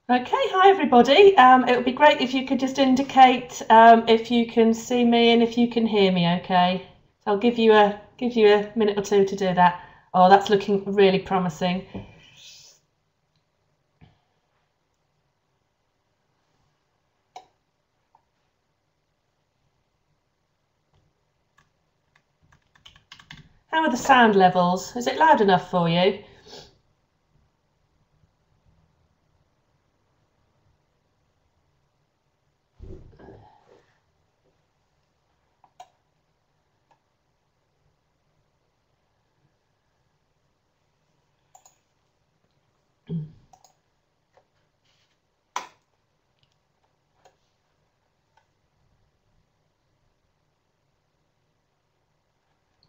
Okay, hi everybody. It would be great if you could just indicate if you can see me and if you can hear me. Okay, so I'll give you a minute or two to do that. Oh, that's looking really promising. How are the sound levels? Is it loud enough for you?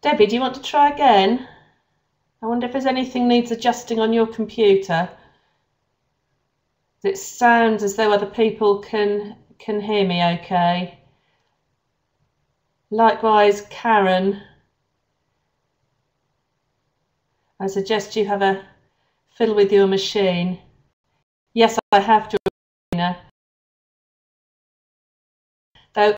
Debbie, do you want to try again? I wonder if there's anything needs adjusting on your computer. It sounds as though other people can hear me okay. Likewise, Karen, I suggest you have a fiddle with your machine. Yes, I have, Georgina. Though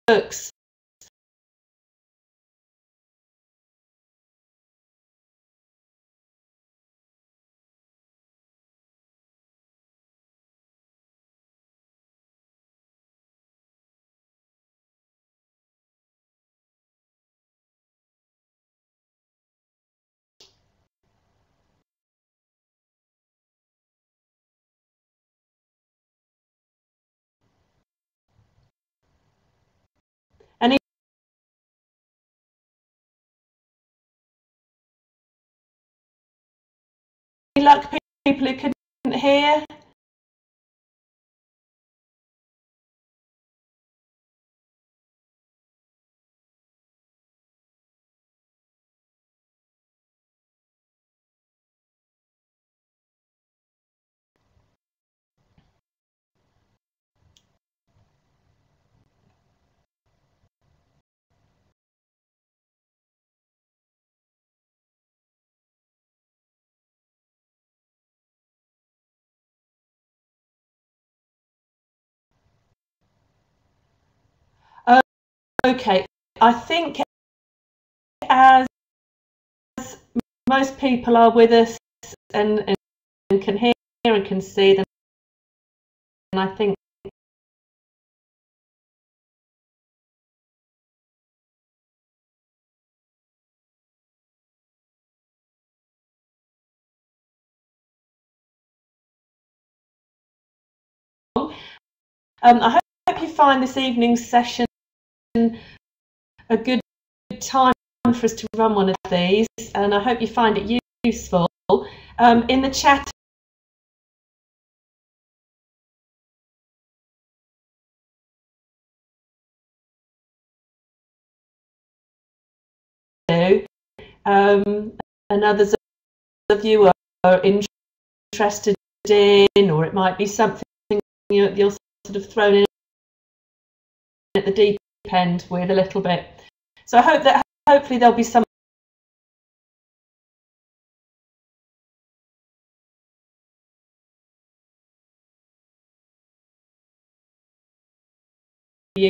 books. Any luck, people who couldn't hear? Okay, I think as most people are with us and can hear and can see, then I think I hope you find this evening's session a good time for us to run one of these, and I hope you find it useful. In the chat, and others of you are interested in, or it might be something you're sort of thrown in at the deep end with a little bit. So I hope that hopefully there'll be some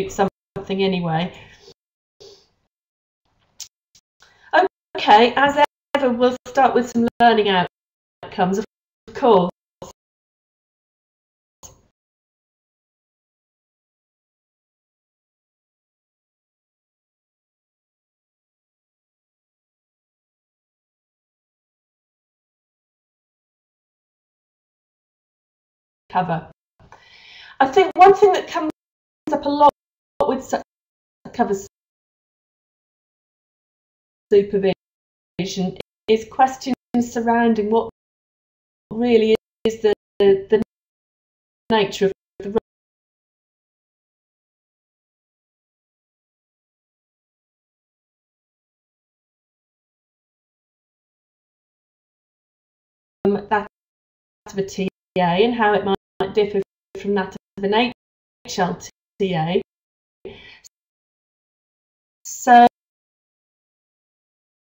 something anyway. Okay, as ever, we'll start with some learning outcomes, of course. cover. I think one thing that comes up a lot with cover supervision is questions surrounding what really is the nature of the that of a TA and how it might differ from that of an HLTA. So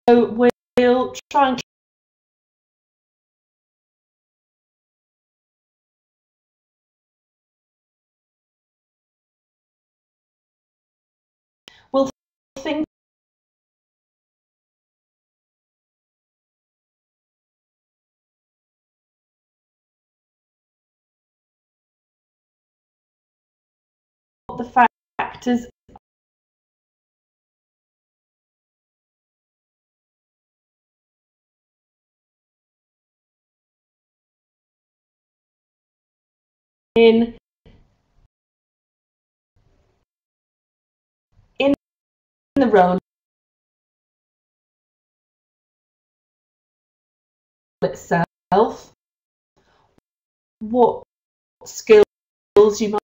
we'll try and we'll think what the factors in the role itself, what skills you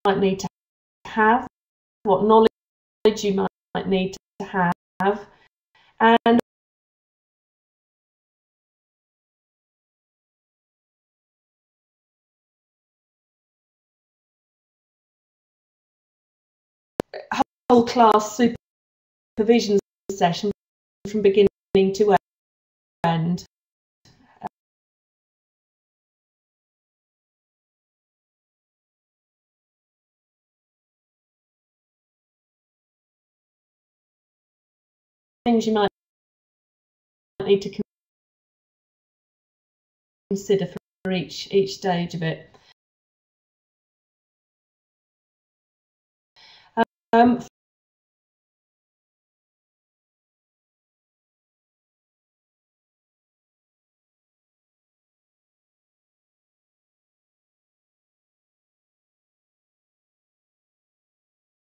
might need to have, what knowledge you might need to have, and whole class supervision session from beginning to end. Things you might need to consider for each stage of it.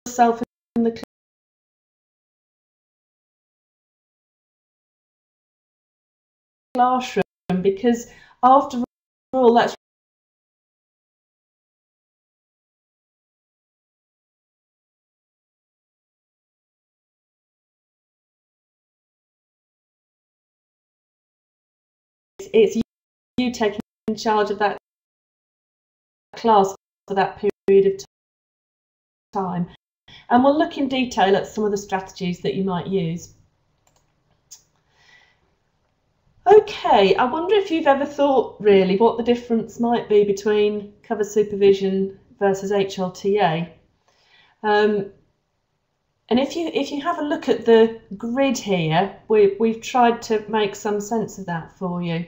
Yourself in the classroom, because after all that's it's you taking charge of that class for that period of time, and we'll look in detail at some of the strategies that you might use. Okay, I wonder if you've ever thought really what the difference might be between cover supervision versus HLTA. And if you have a look at the grid here, we've tried to make some sense of that for you.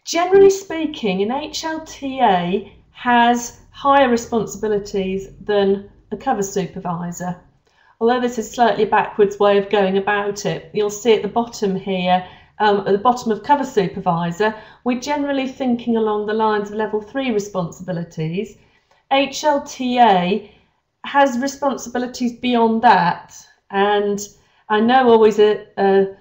Generally speaking, an HLTA has higher responsibilities than a cover supervisor. Although this is a slightly backwards way of going about it, you'll see at the bottom here, at the bottom of cover supervisor, we're generally thinking along the lines of level 3 responsibilities. HLTA has responsibilities beyond that, and I know always a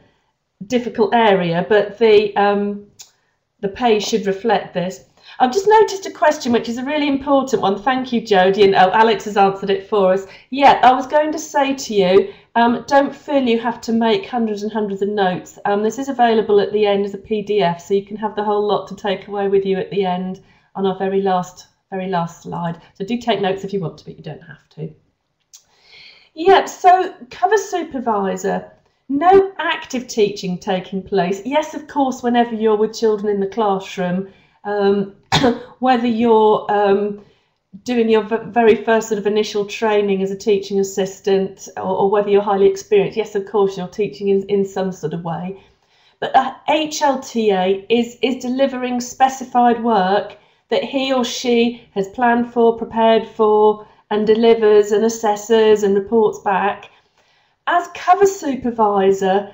difficult area, but the pay should reflect this. I've just noticed a question which is a really important one. Thank you, Jodie, and Alex has answered it for us. Yeah, I was going to say to you, don't feel you have to make hundreds and hundreds of notes. This is available at the end as a PDF, so you can have the whole lot to take away with you at the end on our very last slide. So do take notes if you want to, but you don't have to. Yeah, so cover supervisor. No active teaching taking place. Yes, of course, whenever you're with children in the classroom, whether you're doing your very first sort of initial training as a teaching assistant, or whether you're highly experienced, yes, of course, you're teaching in some sort of way. But HLTA is delivering specified work that he or she has planned for, prepared for, and delivers and assesses and reports back. As cover supervisor,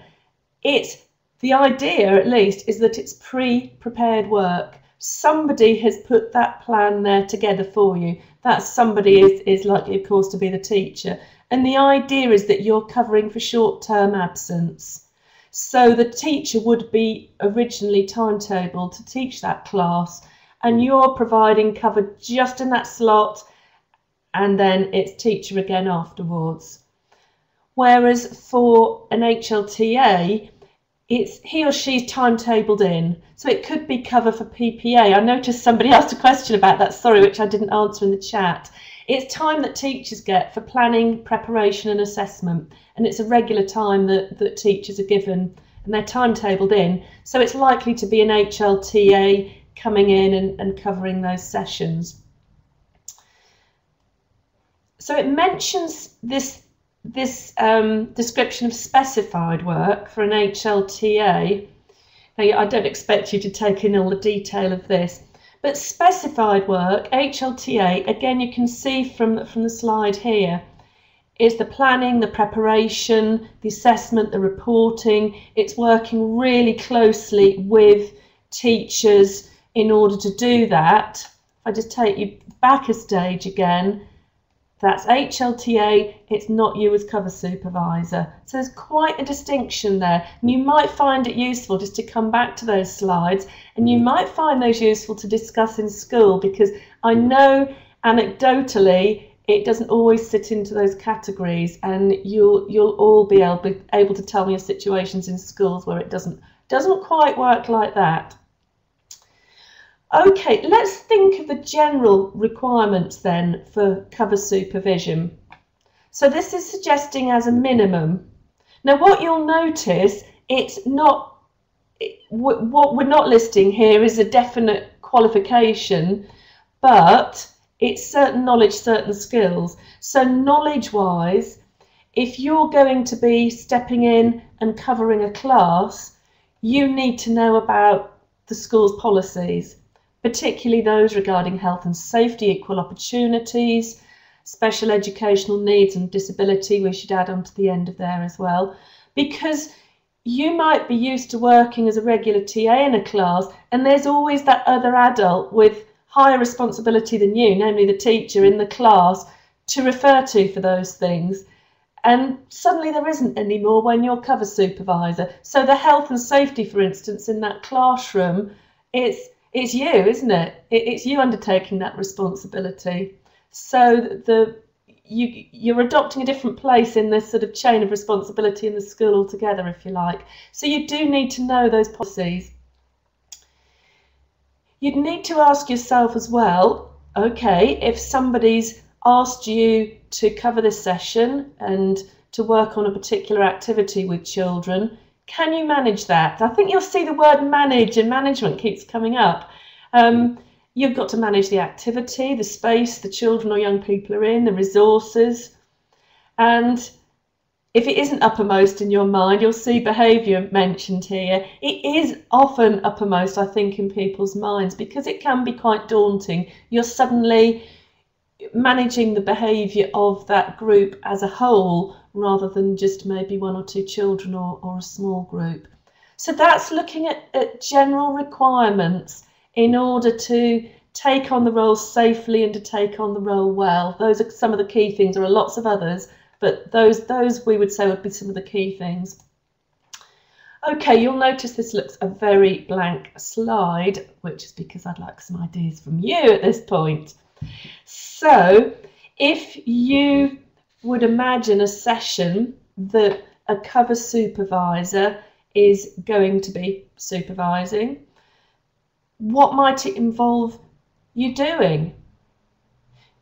the idea, at least, is that it's pre-prepared work. somebody has put that plan there together for you. That somebody is likely, of course, to be the teacher. And the idea is that you're covering for short-term absence. So the teacher would be originally timetabled to teach that class, and you're providing cover just in that slot, and then it's teacher again afterwards. Whereas for an HLTA, it's he or she's timetabled in. So it could be cover for PPA. I noticed somebody asked a question about that, sorry, which I didn't answer in the chat. It's time that teachers get for planning, preparation and assessment. And it's a regular time that teachers are given, and they're timetabled in. So it's likely to be an HLTA coming in and covering those sessions. So it mentions this description of specified work for an HLTA. Now, I don't expect you to take in all the detail of this, but specified work, HLTA, again, you can see from the slide here, is the planning, the preparation, the assessment, the reporting. It's working really closely with teachers in order to do that. If I just take you back a stage again, that's HLTA, it's not you as cover supervisor. So there's quite a distinction there. And you might find it useful just to come back to those slides, and you might find those useful to discuss in school, because I know anecdotally it doesn't always sit into those categories, and you'll all be able to tell me of situations in schools where it doesn't quite work like that. Okay, let's think of the general requirements then for cover supervision. So this is suggesting as a minimum. Now what you'll notice, it's not, what we're not listing here is a definite qualification, but it's certain knowledge, certain skills. So knowledge-wise, if you're going to be stepping in and covering a class, you need to know about the school's policies, particularly those regarding health and safety, equal opportunities, special educational needs and disability, we should add on to the end of there as well, because you might be used to working as a regular TA in a class, and there's always that other adult with higher responsibility than you, namely the teacher in the class, to refer to for those things. And suddenly there isn't anymore when you're cover supervisor. So the health and safety, for instance, in that classroom, it's you, isn't it? It's you undertaking that responsibility. So you're adopting a different place in this sort of chain of responsibility in the school altogether, if you like. So you do need to know those policies. You'd need to ask yourself as well, okay, if somebody's asked you to cover this session and to work on a particular activity with children, can you manage that? I think you'll see the word manage and management keeps coming up. You've got to manage the activity, the space the children or young people are in, the resources. And if it isn't uppermost in your mind, you'll see behaviour mentioned here. It is often uppermost, I think, in people's minds, because it can be quite daunting. You're suddenly managing the behaviour of that group as a whole, rather than just maybe one or two children or a small group. So that's looking at general requirements in order to take on the role safely and to take on the role well. Those are some of the key things. There are lots of others, but those we would say would be some of the key things. Okay, you'll notice this looks a very blank slide, which is because I'd like some ideas from you at this point. So if you would imagine a session that a cover supervisor is going to be supervising, what might it involve you doing?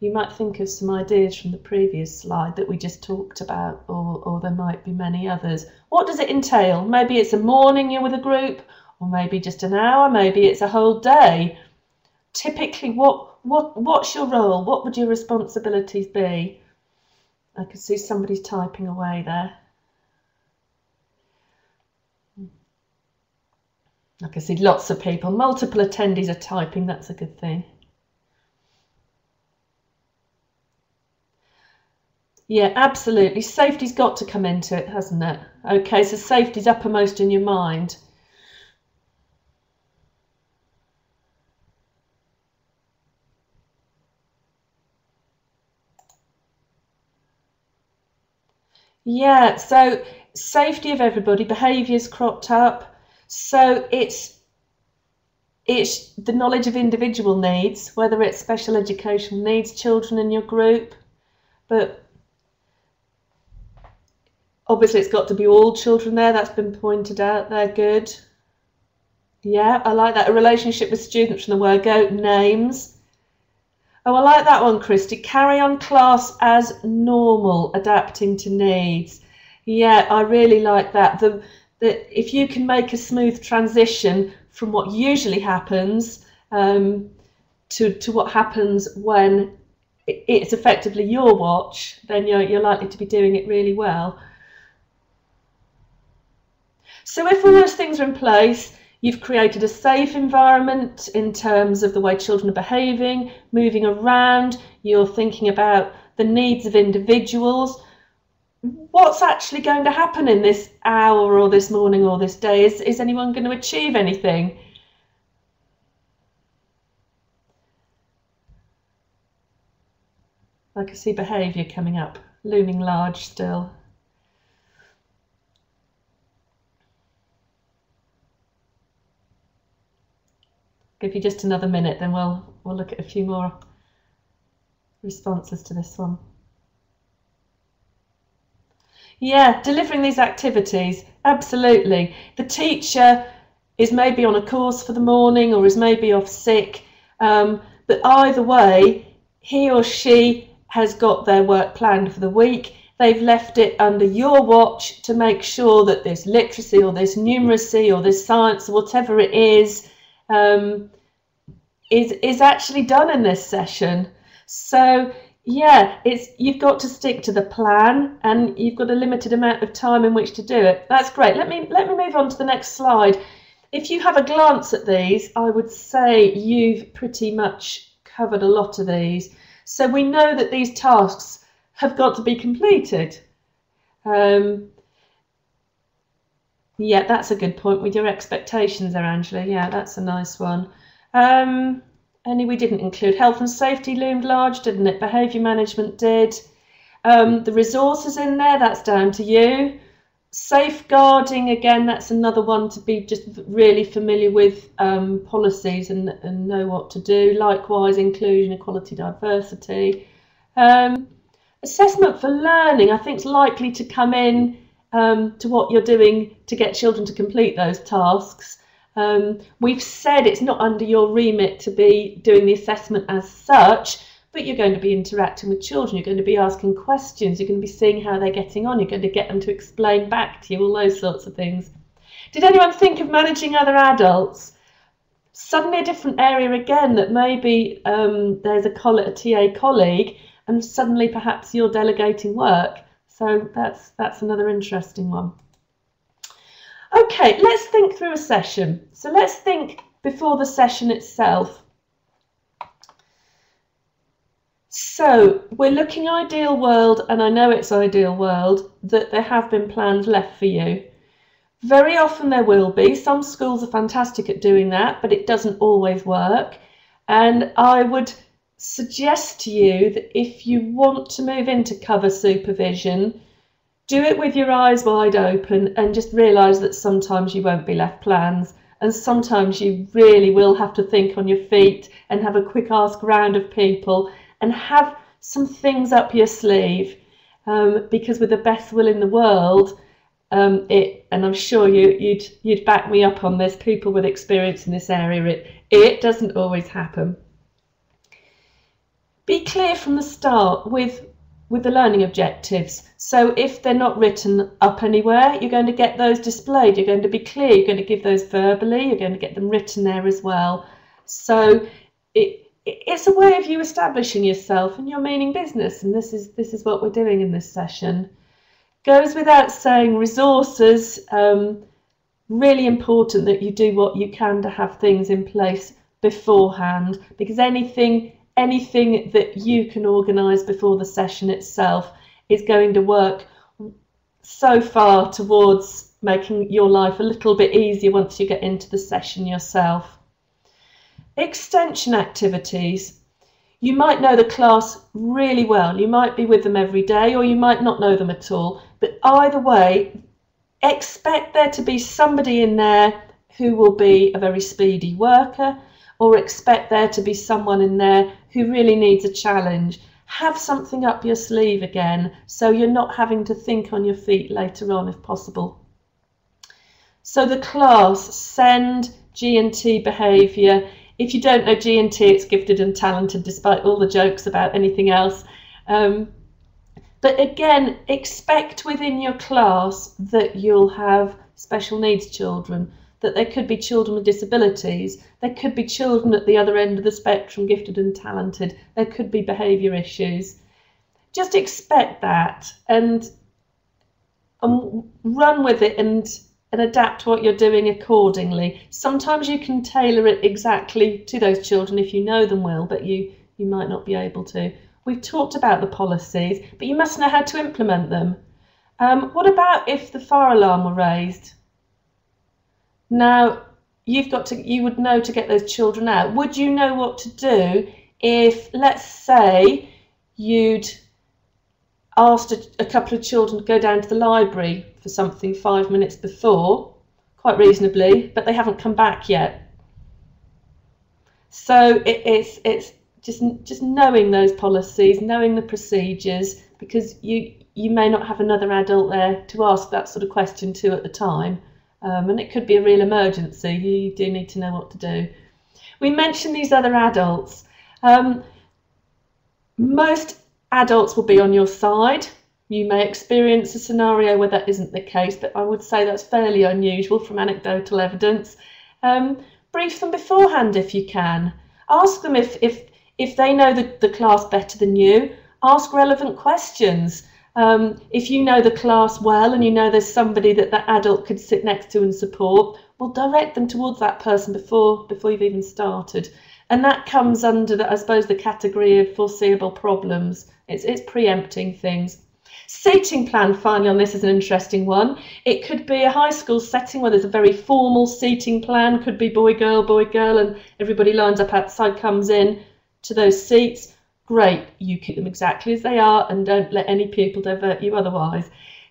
You might think of some ideas from the previous slide that we just talked about, or there might be many others. What does it entail? Maybe it's a morning you're with a group, or maybe just an hour, maybe it's a whole day. Typically, what's your role? What would your responsibilities be? I can see somebody's typing away there. I can see lots of people, multiple attendees are typing, that's a good thing. Yeah, absolutely. Safety's got to come into it, hasn't it? Okay, so safety's uppermost in your mind. Yeah, so safety of everybody, behaviours cropped up. So it's the knowledge of individual needs, whether it's special educational needs children in your group, but obviously it's got to be all children there. That's been pointed out there. Good. Yeah, I like that. A relationship with students from the word go. Names. Oh, I like that one, Christy. Carry on class as normal, adapting to needs. Yeah, I really like that. If you can make a smooth transition from what usually happens to what happens when it's effectively your watch, then you're likely to be doing it really well. So if all those things are in place, you've created a safe environment in terms of the way children are behaving, moving around, you're thinking about the needs of individuals. What's actually going to happen in this hour or this morning or this day? Is anyone going to achieve anything? I can see behaviour coming up, looming large still. Give you just another minute, then we'll look at a few more responses to this one. Yeah, delivering these activities, absolutely. The teacher is maybe on a course for the morning or is maybe off sick, but either way, he or she has got their work planned for the week. They've left it under your watch to make sure that this literacy or this numeracy or this science or whatever it is actually done in this session. So yeah, you've got to stick to the plan and you've got a limited amount of time in which to do it. That's great. Let me move on to the next slide. If you have a glance at these, I would say you've pretty much covered a lot of these. So we know that these tasks have got to be completed. Yeah, that's a good point with your expectations there, Angela. Yeah, that's a nice one. Any we didn't include. Health and safety loomed large, didn't it? Behaviour management did. The resources in there, that's down to you. Safeguarding, again, that's another one to be just really familiar with policies and know what to do. Likewise, inclusion, equality, diversity. Assessment for learning, I think, is likely to come in to what you're doing to get children to complete those tasks. We've said it's not under your remit to be doing the assessment as such, but you're going to be interacting with children, you're going to be asking questions, you're going to be seeing how they're getting on, you're going to get them to explain back to you, all those sorts of things. Did anyone think of managing other adults? Suddenly a different area again, that maybe there's a TA colleague and suddenly perhaps you're delegating work. So that's another interesting one. Okay, let's think through a session. So let's think before the session itself. So we're looking ideal world, and I know it's ideal world, that there have been plans left for you. Very often there will be. Some schools are fantastic at doing that, but it doesn't always work. And I would suggest to you that if you want to move into cover supervision, do it with your eyes wide open and just realise that sometimes you won't be left plans, and sometimes you really will have to think on your feet and have a quick ask round of people and have some things up your sleeve, because with the best will in the world, and I'm sure you'd back me up on this, people with experience in this area, it doesn't always happen. Be clear from the start with the learning objectives. So if they're not written up anywhere, you're going to get those displayed. You're going to be clear. You're going to give those verbally. You're going to get them written there as well. So it's a way of you establishing yourself and your meaning business. And this is what we're doing in this session. Goes without saying, resources, really important that you do what you can to have things in place beforehand, because anything that you can organise before the session itself is going to work so far towards making your life a little bit easier once you get into the session yourself. Extension activities. You might know the class really well. You might be with them every day, or you might not know them at all, But either way, expect there to be somebody in there who will be a very speedy worker, or expect there to be someone in there who really needs a challenge. Have something up your sleeve again, so you're not having to think on your feet later on if possible. So the class, send, G&T behaviour. If you don't know G&T, it's gifted and talented, despite all the jokes about anything else. But again, expect within your class that you'll have special needs children, that there could be children with disabilities, there could be children at the other end of the spectrum, gifted and talented, there could be behaviour issues. Just expect that and run with it and adapt what you're doing accordingly. Sometimes you can tailor it exactly to those children if you know them well, but you might not be able to. We've talked about the policies, but you must know how to implement them. What about if the fire alarm were raised? Now, you would know to get those children out. Would you know what to do if, let's say, you'd asked a couple of children to go down to the library for something 5 minutes before, quite reasonably, but they haven't come back yet? So it's just knowing those policies, knowing the procedures, because you may not have another adult there to ask that sort of question to at the time. And it could be a real emergency. You do need to know what to do. We mentioned these other adults. Most adults will be on your side. You may experience a scenario where that isn't the case, but I would say that's fairly unusual from anecdotal evidence. Brief them beforehand if you can. Ask them if they know the class better than you. Ask relevant questions. If you know the class well and you know there's somebody that adult could sit next to and support, well, direct them towards that person before you've even started. And that comes under, I suppose, the category of foreseeable problems. It's preempting things. Seating plan, finally, on this is an interesting one. It could be a high school setting where there's a very formal seating plan, could be boy, girl, and everybody lines up outside, comes in to those seats. Great, you keep them exactly as they are and don't let any pupil divert you otherwise.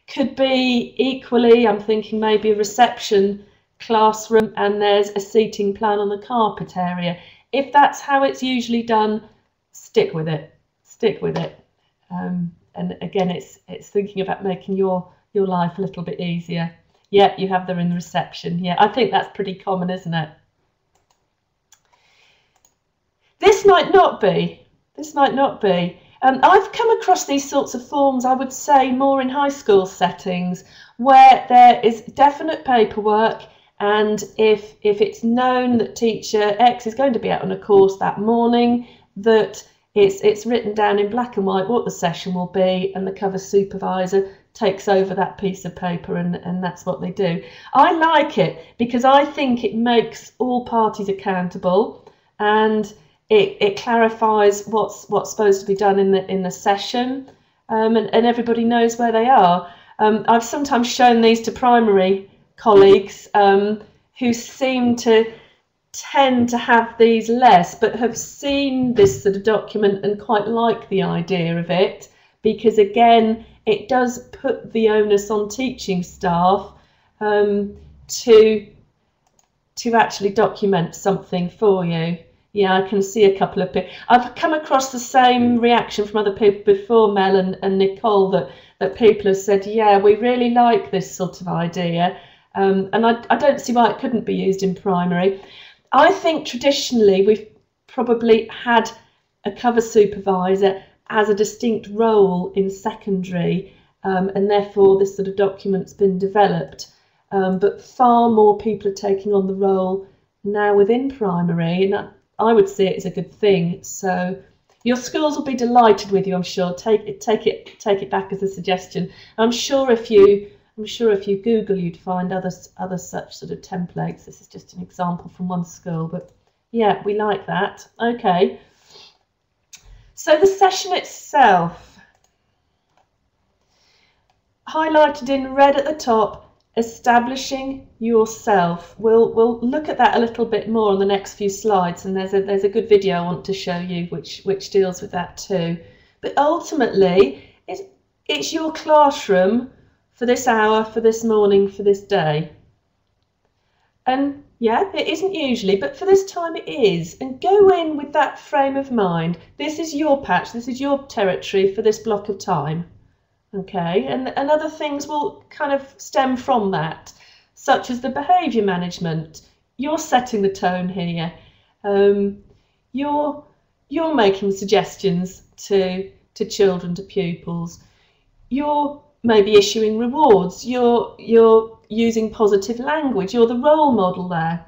Could be equally, I'm thinking maybe a reception classroom and there's a seating plan on the carpet area. If that's how it's usually done, stick with it. Stick with it. And again, it's thinking about making your life a little bit easier. Yeah, you have them in the reception. Yeah, I think that's pretty common, isn't it? This might not be. This might not be. I've come across these sorts of forms, I would say, more in high school settings where there is definite paperwork, and if it's known that teacher X is going to be out on a course that morning, that it's written down in black and white what the session will be, and the cover supervisor takes over that piece of paper and that's what they do. I like it because I think it makes all parties accountable, and it clarifies what's supposed to be done in the session, and everybody knows where they are. I've sometimes shown these to primary colleagues who seem to tend to have these less, but have seen this sort of document and quite like the idea of it, because again, it does put the onus on teaching staff to actually document something for you. Yeah, I can see a couple of people. I've come across the same reaction from other people before, Mel and Nicole, that people have said, yeah, we really like this sort of idea. And I don't see why it couldn't be used in primary. I think traditionally we've probably had a cover supervisor as a distinct role in secondary, and therefore this sort of document's been developed. But far more people are taking on the role now within primary, and I would see it as a good thing. So your schools will be delighted with you, I'm sure. Take it back as a suggestion. I'm sure if you Google, you'd find other such sort of templates. This is just an example from one school, but yeah, we like that. Okay. So the session itself, highlighted in red at the top, establishing yourself. We'll look at that a little bit more on the next few slides, and there's a good video I want to show you which deals with that too. But ultimately, it's your classroom for this hour, for this morning, for this day. And yeah, it isn't usually, but for this time it is. And go in with that frame of mind. This is your patch, this is your territory for this block of time. Okay, and other things will kind of stem from that, such as the behaviour management. You're setting the tone here. You're making suggestions to children, to pupils. You're maybe issuing rewards. You're using positive language. You're the role model there.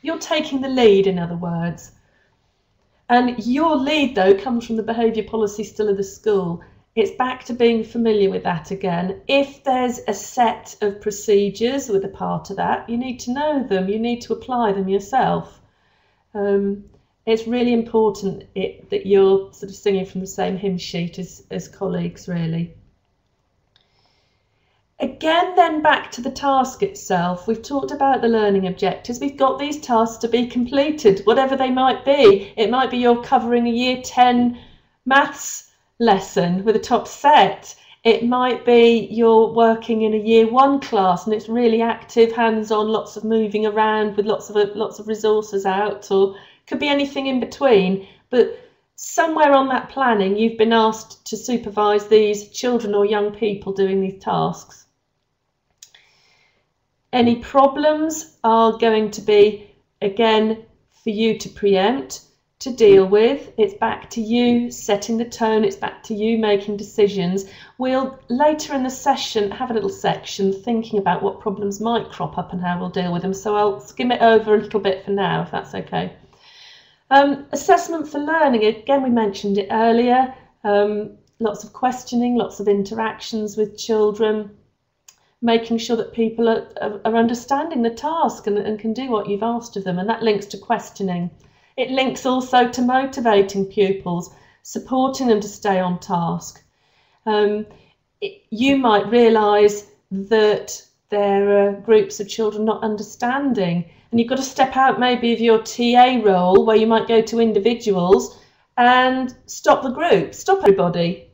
You're taking the lead, in other words. And your lead, though, comes from the behaviour policy still of the school. It's back to being familiar with that again. If there's a set of procedures with a part of that, you need to know them. You need to apply them yourself. It's really important that you're sort of singing from the same hymn sheet as colleagues, really. Again, then back to the task itself. We've talked about the learning objectives. We've got these tasks to be completed, whatever they might be. It might be you're covering a Year 10 maths lesson with a top set. It might be you're working in a Year 1 class and it's really active, hands-on, lots of moving around with lots of resources out, or could be anything in between. But somewhere on that planning, you've been asked to supervise these children or young people doing these tasks. Any problems are going to be, again, for you to preempt, to deal with. It's back to you setting the tone. It's back to you making decisions. We'll later in the session have a little section thinking about what problems might crop up and how we'll deal with them. So I'll skim it over a little bit for now, if that's okay. Assessment for learning, again, we mentioned it earlier. Lots of questioning, lots of interactions with children, making sure that people are understanding the task and can do what you've asked of them. And that links to questioning. It links also to motivating pupils, supporting them to stay on task. You might realise that there are groups of children not understanding, and you've got to step out maybe of your TA role where you might go to individuals and stop the group, stop everybody,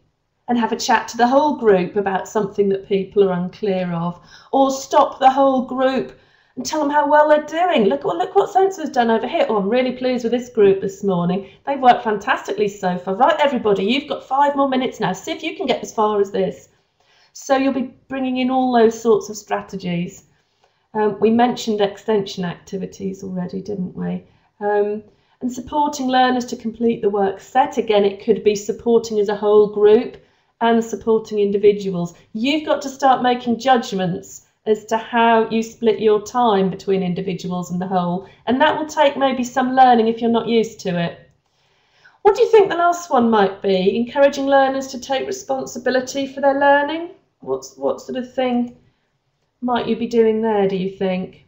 and have a chat to the whole group about something that people are unclear of, or stop the whole group and tell them how well they're doing. Look what so-and-so's done over here. Oh, I'm really pleased with this group this morning. They've worked fantastically so far. Right, everybody, you've got 5 more minutes now. See if you can get as far as this. So you'll be bringing in all those sorts of strategies. We mentioned extension activities already, didn't we? And supporting learners to complete the work set. Again, it could be supporting as a whole group and supporting individuals. You've got to start making judgments as to how you split your time between individuals and the whole. And that will take maybe some learning if you're not used to it. What do you think the last one might be? Encouraging learners to take responsibility for their learning? What sort of thing might you be doing there, do you think?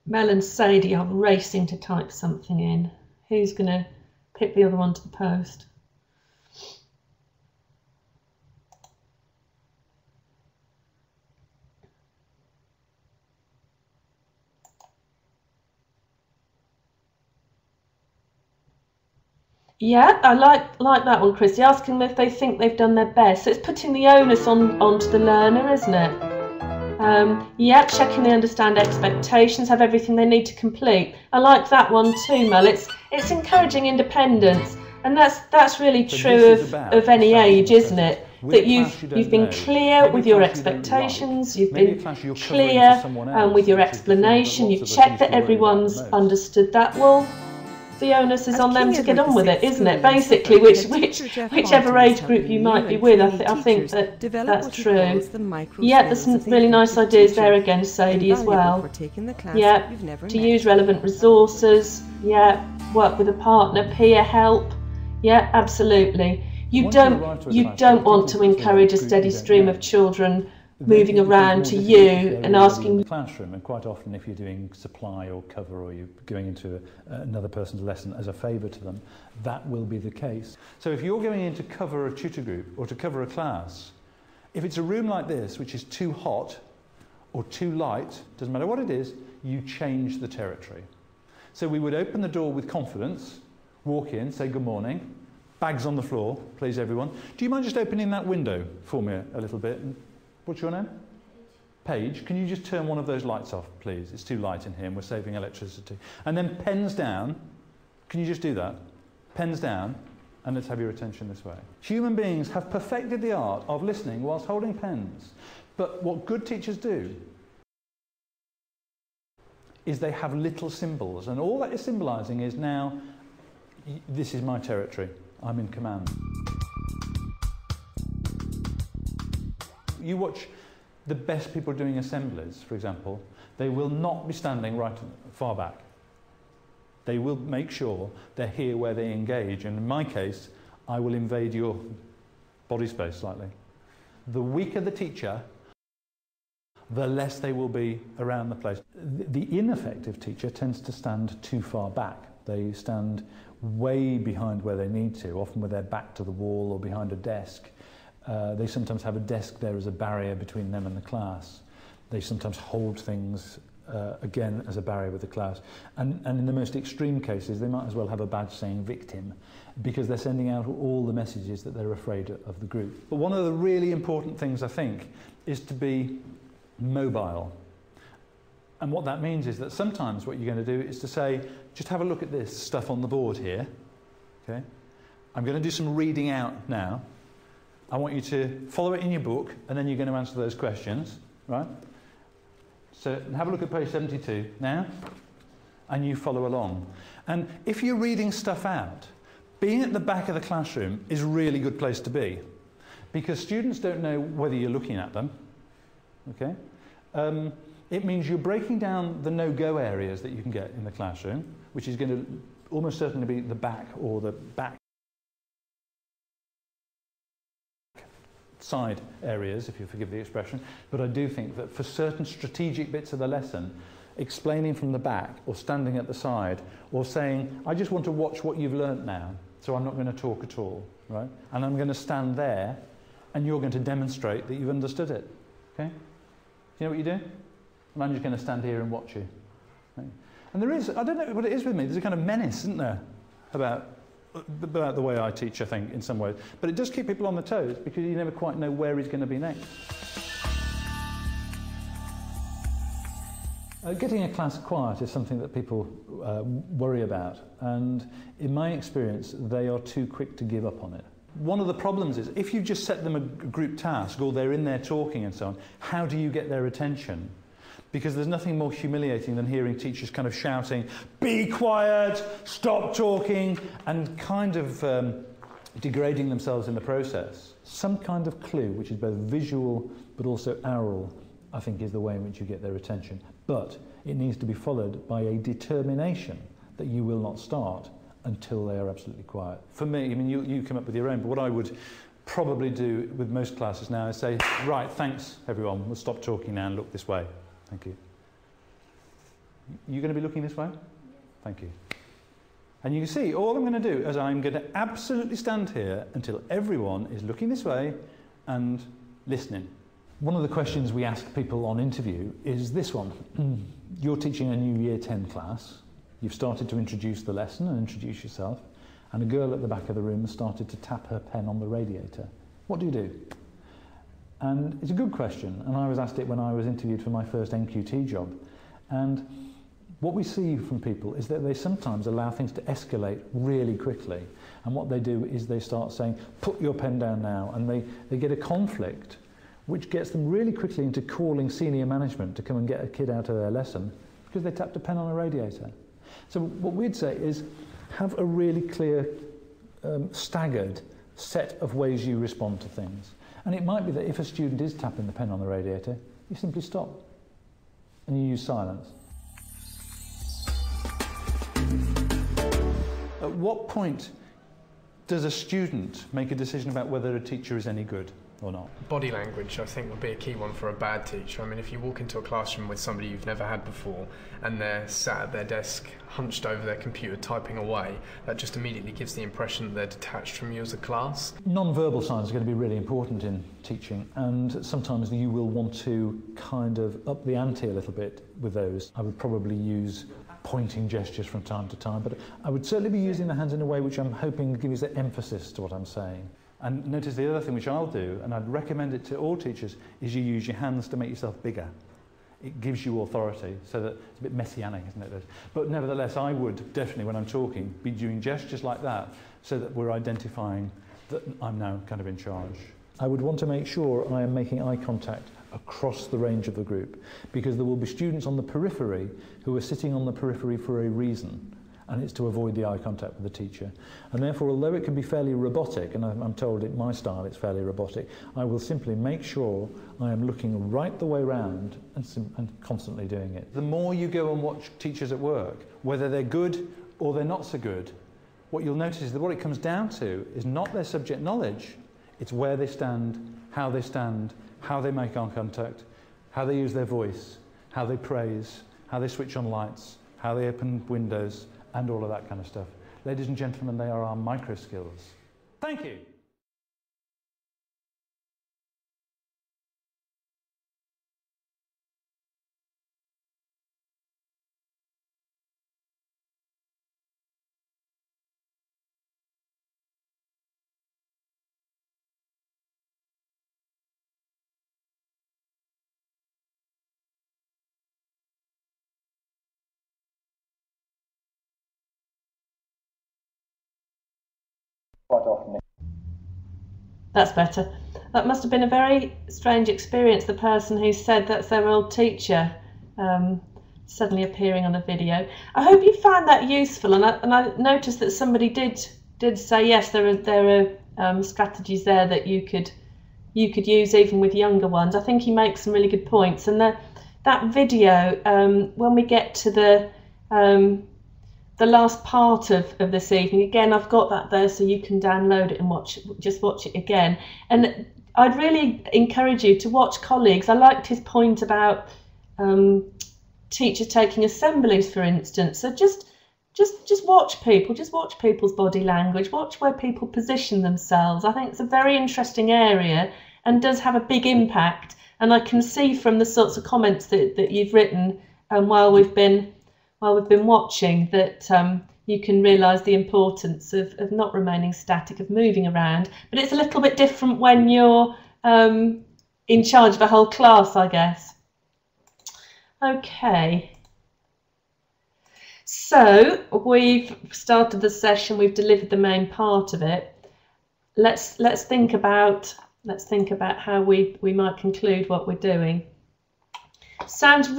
Mel and Sadie are racing to type something in. Who's going to pick the other one to the post? Yeah, I like that one, Chrissy. Asking them if they think they've done their best. So it's putting the onus onto the learner, isn't it? Yeah, checking they understand expectations, have everything they need to complete. I like that one too, Mel. It's encouraging independence, and that's really true of any age, isn't it? That you've been clear with your expectations, you've been clear with your explanation, you've checked that everyone's understood that. Well, the onus is on them to get on with it, isn't it? Basically, whichever age group you might be with, I think that's true. Yeah, there's some really nice ideas there again, Sadie, as well. Yeah, to use relevant resources. Yeah, work with a partner, peer help. Yeah, absolutely. You don't want to encourage a steady stream of children moving around to you and asking. Classroom, and quite often if you're doing supply or cover or you're going into another person's lesson as a favour to them, that will be the case. So if you're going in to cover a tutor group or to cover a class, if it's a room like this which is too hot or too light, doesn't matter what it is, you change the territory. So we would open the door with confidence, walk in, say good morning, bags on the floor, please everyone. Do you mind just opening that window for me a little bit? What's your name? Paige. Can you just turn one of those lights off, please? It's too light in here and we're saving electricity. And then pens down. Can you just do that? Pens down, and let's have your attention this way. Human beings have perfected the art of listening whilst holding pens. But what good teachers do is they have little symbols, and all that is symbolising is now, this is my territory, I'm in command. You watch the best people doing assemblies, for example, they will not be standing right far back. They will make sure they're here where they engage, and in my case, I will invade your body space slightly. The weaker the teacher, the less they will be around the place. The ineffective teacher tends to stand too far back. They stand way behind where they need to, often with their back to the wall or behind a desk. They sometimes have a desk there as a barrier between them and the class. They sometimes hold things again as a barrier with the class, and in the most extreme cases they might as well have a badge saying victim, because they're sending out all the messages that they're afraid of the group. But one of the really important things, I think, is to be mobile. And what that means is that sometimes what you're going to do is to say, just have a look at this stuff on the board here, okay? I'm going to do some reading out now. I want you to follow it in your book, and then you're going to answer those questions, right? So have a look at page 72 now, and you follow along. And if you're reading stuff out, being at the back of the classroom is a really good place to be, because students don't know whether you're looking at them, okay? It means you're breaking down the no-go areas that you can get in the classroom, which is going to almost certainly be the back or the back side areas, if you forgive the expression. But I do think that for certain strategic bits of the lesson, explaining from the back or standing at the side or saying, I just want to watch what you've learnt now, so I'm not going to talk at all, right? And I'm going to stand there and you're going to demonstrate that you've understood it, okay? Do you know what you do? And I'm just going to stand here and watch you. Right? And there is, I don't know what it is with me, there's a kind of menace, isn't there, about the way I teach, I think, in some ways. But it does keep people on the toes, because you never quite know where he's going to be next. Getting a class quiet is something that people worry about, and in my experience, they are too quick to give up on it. One of the problems is, if you just set them a group task, or they're in there talking and so on, how do you get their attention? Because there's nothing more humiliating than hearing teachers kind of shouting, be quiet, stop talking, and kind of degrading themselves in the process. Some kind of clue, which is both visual but also aural, I think is the way in which you get their attention. But it needs to be followed by a determination that you will not start until they are absolutely quiet. For me, I mean, you come up with your own, but what I would probably do with most classes now is say, right, thanks everyone, we'll stop talking now and look this way. Thank you. You're going to be looking this way? Thank you. And you can see, all I'm going to do is I'm going to absolutely stand here until everyone is looking this way and listening. One of the questions we ask people on interview is this one. You're teaching a new Year 10 class. You've started to introduce the lesson and introduce yourself, and a girl at the back of the room has started to tap her pen on the radiator. What do you do? And it's a good question, and I was asked it when I was interviewed for my first NQT job. And what we see from people is that they sometimes allow things to escalate really quickly. And what they do is they start saying, put your pen down now, and they get a conflict, which gets them really quickly into calling senior management to come and get a kid out of their lesson because they tapped a pen on a radiator. So what we'd say is have a really clear, staggered set of ways you respond to things. And it might be that if a student is tapping the pen on the radiator, you simply stop and you use silence. At what point does a student make a decision about whether a teacher is any good or not? Body language, I think, would be a key one for a bad teacher. I mean, if you walk into a classroom with somebody you've never had before and they're sat at their desk, hunched over their computer, typing away, that just immediately gives the impression that they're detached from you as a class. Non-verbal signs are going to be really important in teaching, and sometimes you will want to kind of up the ante a little bit with those. I would probably use pointing gestures from time to time, but I would certainly be using the hands in a way which I'm hoping gives the emphasis to what I'm saying. And notice the other thing which I'll do, and I'd recommend it to all teachers, is you use your hands to make yourself bigger. It gives you authority, so that it's a bit messianic, isn't it? But nevertheless, I would definitely, when I'm talking, be doing gestures like that, so that we're identifying that I'm now kind of in charge. I would want to make sure I am making eye contact across the range of the group, because there will be students on the periphery who are sitting on the periphery for a reason, and it's to avoid the eye contact with the teacher. And therefore, although it can be fairly robotic, and I'm told in my style it's fairly robotic, I will simply make sure I am looking right the way round and constantly doing it. The more you go and watch teachers at work, whether they're good or they're not so good, what you'll notice is that what it comes down to is not their subject knowledge, it's where they stand, how they make eye contact, how they use their voice, how they praise, how they switch on lights, how they open windows, and all of that kind of stuff. Ladies and gentlemen, they are our micro skills. Thank you. Quite often. That's better. That must have been a very strange experience, the person who said that's their old teacher suddenly appearing on a video. I hope you found that useful, and I noticed that somebody did say yes, there are strategies there that you could use even with younger ones. I think he makes some really good points, and that video, when we get to the last part of this evening, again, I've got that there so you can download it and watch it again. And I'd really encourage you to watch colleagues. I liked his point about teachers taking assemblies, for instance. So just watch people, just watch people's body language, watch where people position themselves. I think it's a very interesting area and does have a big impact. And I can see from the sorts of comments that you've written while we've been watching that you can realise the importance of not remaining static, of moving around. But it's a little bit different when you're in charge of a whole class, I guess. Okay. So we've started the session, we've delivered the main part of it. Let's think about how we might conclude what we're doing. Sounds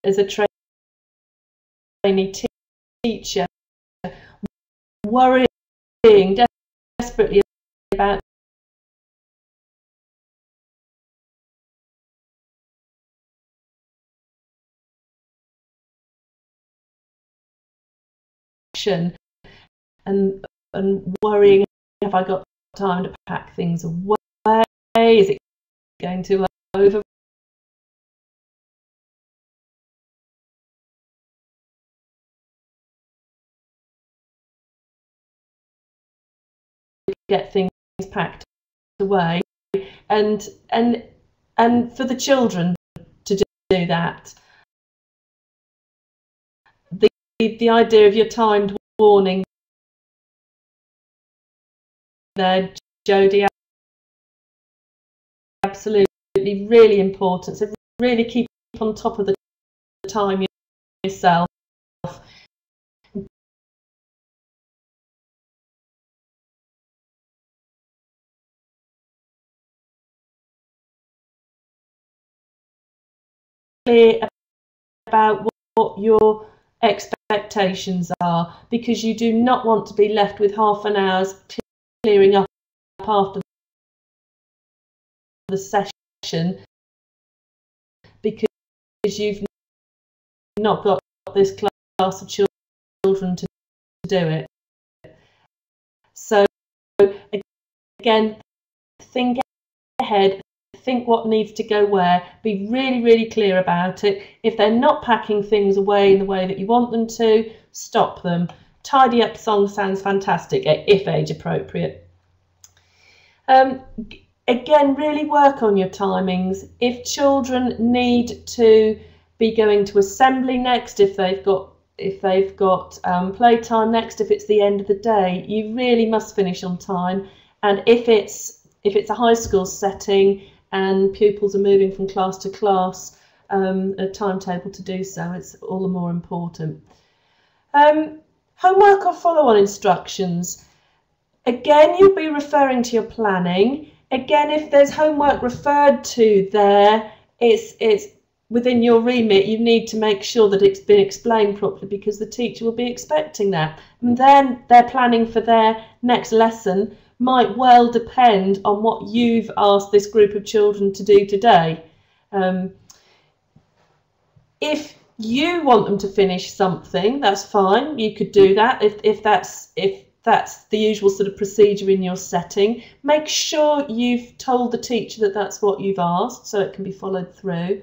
as a trainee teacher, worrying desperately about action and worrying, have I got time to pack things away? Is it going to over? Get things packed away, and for the children to do that, the idea of your timed warning there, Jodie, absolutely really important. So really keep on top of the time yourself. Clear about what your expectations are, because you do not want to be left with half an hour's clearing up after the session because you've not got this class of children to do it. So again, think ahead, think what needs to go where, be really clear about it. If they're not packing things away in the way that you want them to, stop them. tidy up song sounds fantastic if age appropriate. Again, really work on your timings. If children need to be going to assembly next, if they've got playtime next, if it's the end of the day, you really must finish on time. And if it's a high school setting and pupils are moving from class to class, a timetable to do so, it's all the more important. Homework or follow-on instructions. Again, you'll be referring to your planning. Again, if there's homework referred to there, it's within your remit. You need to make sure that it's been explained properly, because the teacher will be expecting that. And then their planning for their next lesson might well depend on what you've asked this group of children to do today. If you want them to finish something, that's fine. You could do that if that's the usual sort of procedure in your setting. Make sure you've told the teacher that that's what you've asked, so it can be followed through.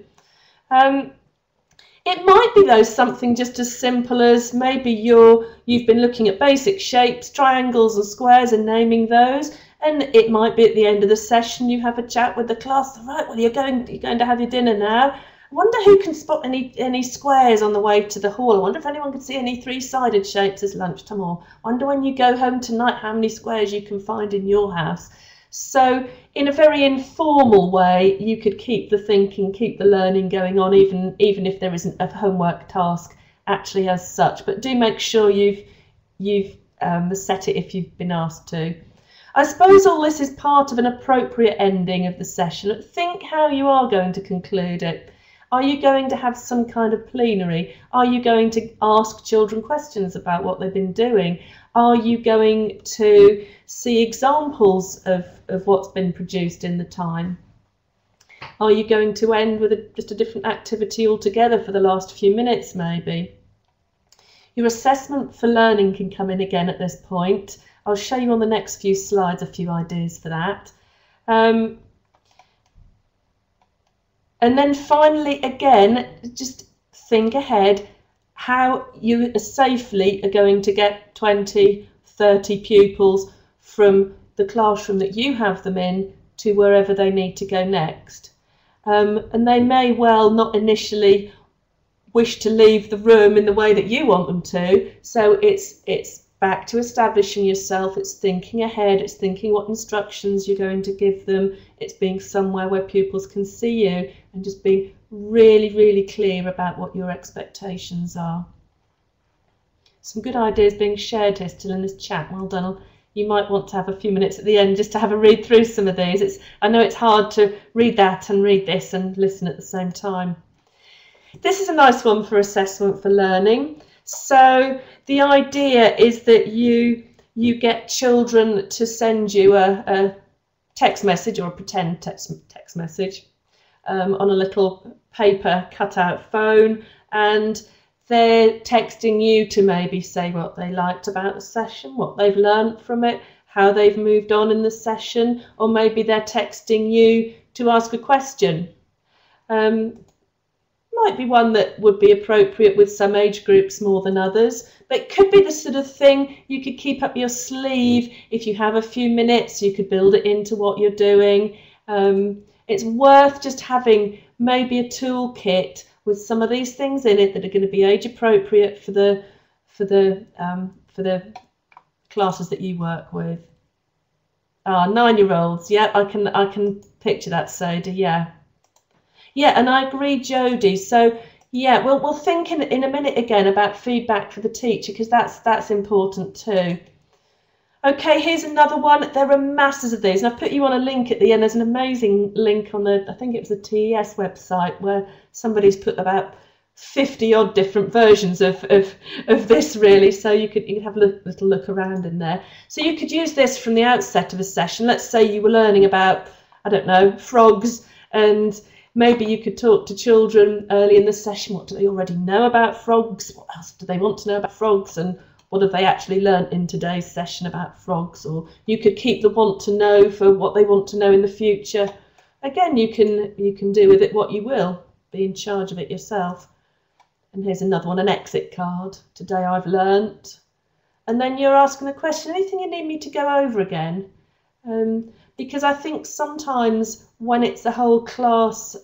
It might be though something just as simple as maybe you've been looking at basic shapes, triangles and squares, and naming those. And it might be at the end of the session you have a chat with the class. Right, well, you're going to have your dinner now. I wonder who can spot any squares on the way to the hall. I wonder if anyone can see any three-sided shapes as lunchtime. Or I wonder when you go home tonight how many squares you can find in your house. So in a very informal way, you could keep the thinking, keep the learning going on, even if there isn't a homework task actually as such. But do make sure you've set it if you've been asked to. I suppose all this is part of an appropriate ending of the session. Think how you are going to conclude it. Are you going to have some kind of plenary? Are you going to ask children questions about what they've been doing? Are you going to see examples of what's been produced in the time? Are you going to end with just a different activity altogether for the last few minutes maybe? Your assessment for learning can come in again at this point. I'll show you on the next few slides a few ideas for that. And then finally, again, just think ahead how you safely are going to get 20, 30 pupils from the classroom that you have them in to wherever they need to go next. And they may well not initially wish to leave the room in the way that you want them to. So it's back to establishing yourself, it's thinking ahead, it's thinking what instructions you're going to give them, it's being somewhere where pupils can see you, and just being really, really clear about what your expectations are. Some good ideas being shared here still in this chat. Well done. You might want to have a few minutes at the end just to have a read through some of these. I know it's hard to read that and read this and listen at the same time. This is a nice one for assessment for learning. So the idea is that you get children to send you a text message or a pretend text message on a little paper cutout phone, and they're texting you to maybe say what they liked about the session, what they've learned from it, how they've moved on in the session, or maybe they're texting you to ask a question. Might be one that would be appropriate with some age groups more than others, but it could be the sort of thing you could keep up your sleeve. If you have a few minutes, you could build it into what you're doing. It's worth just having maybe a toolkit with some of these things in it that are going to be age appropriate for the classes that you work with. 9-year-olds, yeah, I can picture that, Soda, yeah. Yeah, and I agree, Jodie. So yeah, we'll think in a minute again about feedback for the teacher, because that's important too. Okay, here's another one. There are masses of these, and I've put you on a link at the end. There's an amazing link on I think it was the TES website, where somebody's put about 50 odd different versions of this really, so you could have a little look around in there. So you could use this from the outset of a session. Let's say you were learning about, I don't know, frogs, and maybe you could talk to children early in the session. What do they already know about frogs? What else do they want to know about frogs? And what have they actually learnt in today's session about frogs? Or you could keep the want to know for what they want to know in the future. Again, you can do with it what you will. Be in charge of it yourself. And here's another one, an exit card. Today I've learnt. and then you're asking the question, anything you need me to go over again? Because I think sometimes when it's a whole class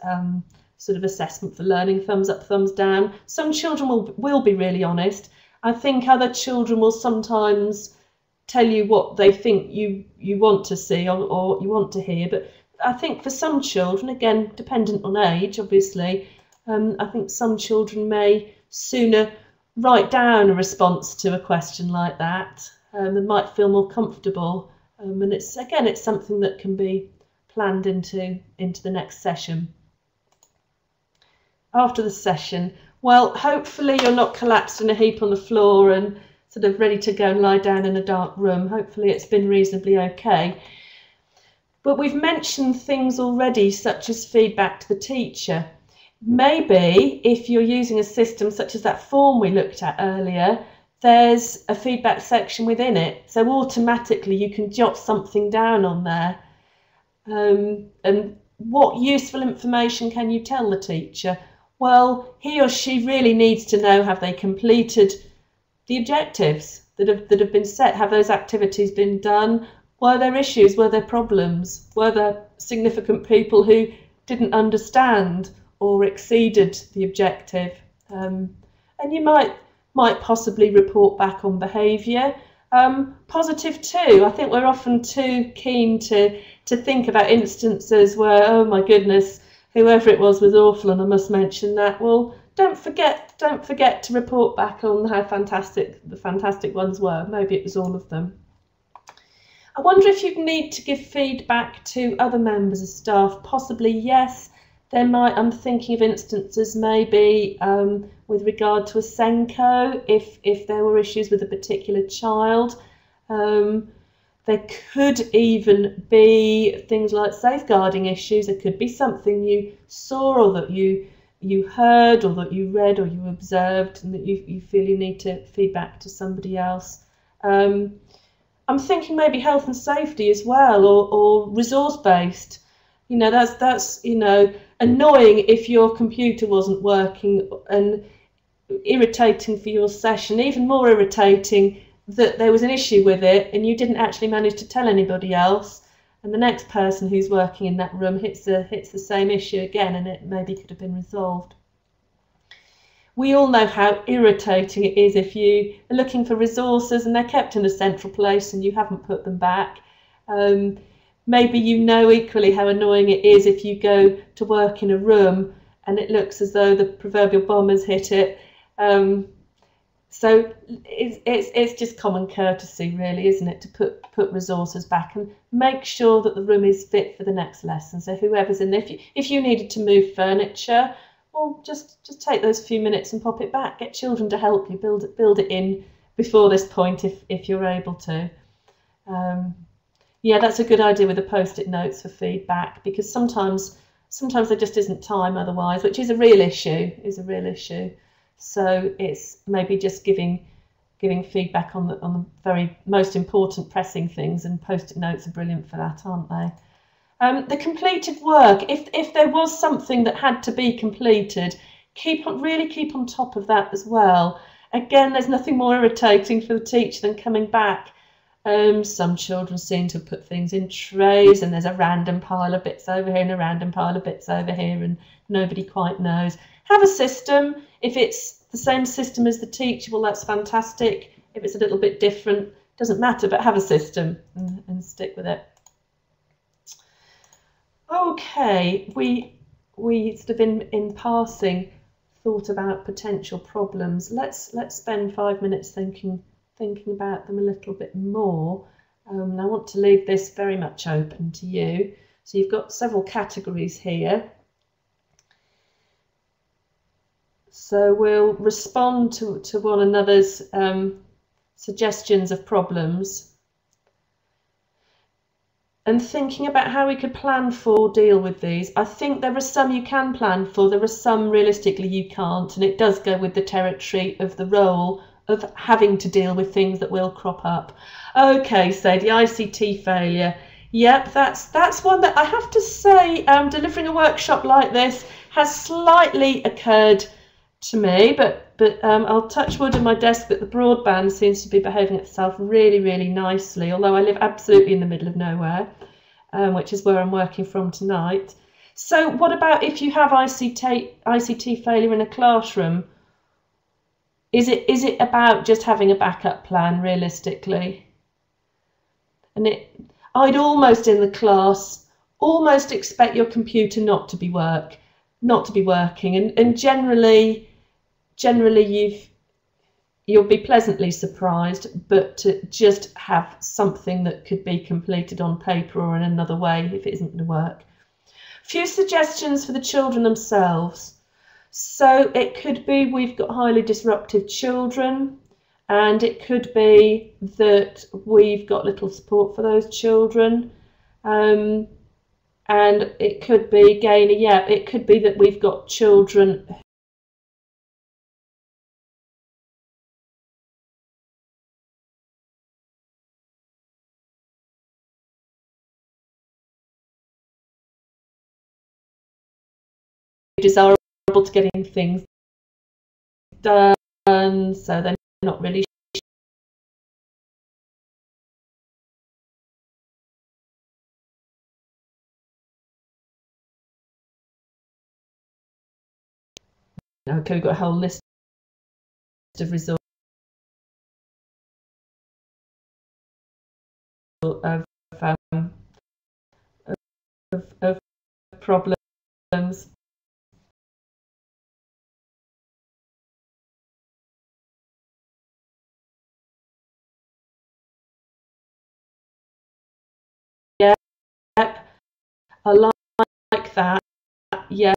sort of assessment for learning, thumbs up, thumbs down, some children will be really honest. I think other children will sometimes tell you what they think you want to see or you want to hear. But I think for some children, again, dependent on age, obviously, I think some children may sooner write down a response to a question like that and might feel more comfortable. And it's something that can be planned into the next session. After the session, well, hopefully you're not collapsed in a heap on the floor and sort of ready to go and lie down in a dark room. Hopefully it's been reasonably okay. But we've mentioned things already, such as feedback to the teacher. Maybe if you're using a system such as that form we looked at earlier, there's a feedback section within it. So automatically you can jot something down on there. And what useful information can you tell the teacher? Well, he or she really needs to know, have they completed the objectives that have been set? Have those activities been done? Were there issues? Were there problems? Were there significant people who didn't understand or exceeded the objective? And you might possibly report back on behaviour. Positive too. I think we're often too keen to think about instances where, oh my goodness, whoever it was awful, and I must mention that. Well, don't forget to report back on how fantastic the fantastic ones were. Maybe it was all of them. I wonder if you need to give feedback to other members of staff. Possibly yes. I'm thinking of instances maybe with regard to a SENCO, if there were issues with a particular child. There could even be things like safeguarding issues. There could be something you saw or that you heard or that you read or you observed and that you feel you need to feedback to somebody else. I'm thinking maybe health and safety as well, or resource-based. You know, that's annoying if your computer wasn't working and irritating for your session. Even more irritating that there was an issue with it and you didn't actually manage to tell anybody else, and the next person who's working in that room hits the same issue again, and it maybe could have been resolved. We all know how irritating it is if you are looking for resources and they're kept in a central place and you haven't put them back. Maybe you know equally how annoying it is if you go to work in a room and it looks as though the proverbial bomb has hit it. So it's just common courtesy, really, isn't it, to put resources back and make sure that the room is fit for the next lesson. So whoever's in there, if you needed to move furniture, well, just take those few minutes and pop it back. Get children to help you build it in before this point, if you're able to. Yeah, that's a good idea with the post-it notes for feedback, because sometimes there just isn't time otherwise, which is a real issue. So it's maybe just giving feedback on the very most important pressing things, and post-it notes are brilliant for that, aren't they? The completed work, if there was something that had to be completed, really keep on top of that as well. Again, there's nothing more irritating for the teacher than coming back. Some children seem to put things in trays and there's a random pile of bits over here and a random pile of bits over here and nobody quite knows. Have a system. If it's the same system as the teacher, well, that's fantastic. If it's a little bit different, doesn't matter, but have a system and stick with it. Okay, we sort of in passing thought about potential problems. Let's spend 5 minutes thinking about them a little bit more. And I want to leave this very much open to you. So you've got several categories here. So we'll respond to one another's suggestions of problems, and thinking about how we could plan for or deal with these. I think there are some you can plan for, there are some realistically you can't, and it does go with the territory of the role of having to deal with things that will crop up. Okay, so the ICT failure. Yep, that's one that I have to say, delivering a workshop like this has slightly occurred to me, but I'll touch wood on my desk that the broadband seems to be behaving itself really, really nicely, although I live absolutely in the middle of nowhere, which is where I'm working from tonight. So what about if you have ICT failure in a classroom? Is it about just having a backup plan realistically? And I'd almost in the class almost expect your computer not to be working, and generally you'll be pleasantly surprised, but to just have something that could be completed on paper or in another way if it isn't going to work. A few suggestions for the children themselves. So it could be we've got highly disruptive children, and it could be that we've got little support for those children, and it could be again, it could be that we've got children desirable to getting things done, so they're not really okay, we've got a whole list of resources of problems. Yep, I like that. Yeah.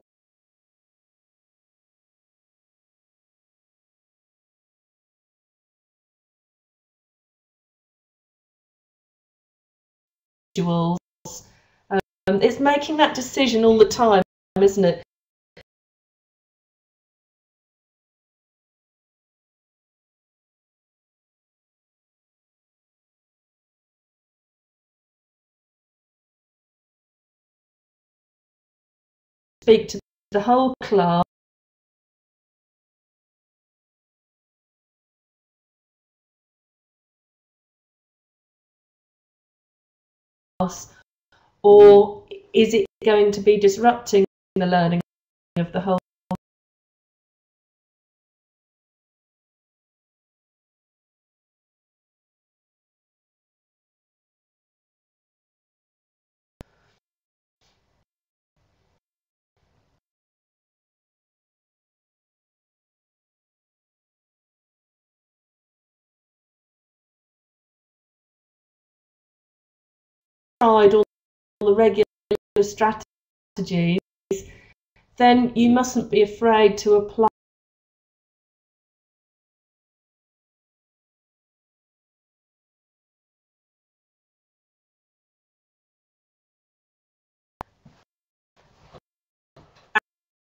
It's making that decision all the time, isn't it? Speak to the whole class, or is it going to be disrupting the learning of the whole tried all the regular strategies, then you mustn't be afraid to apply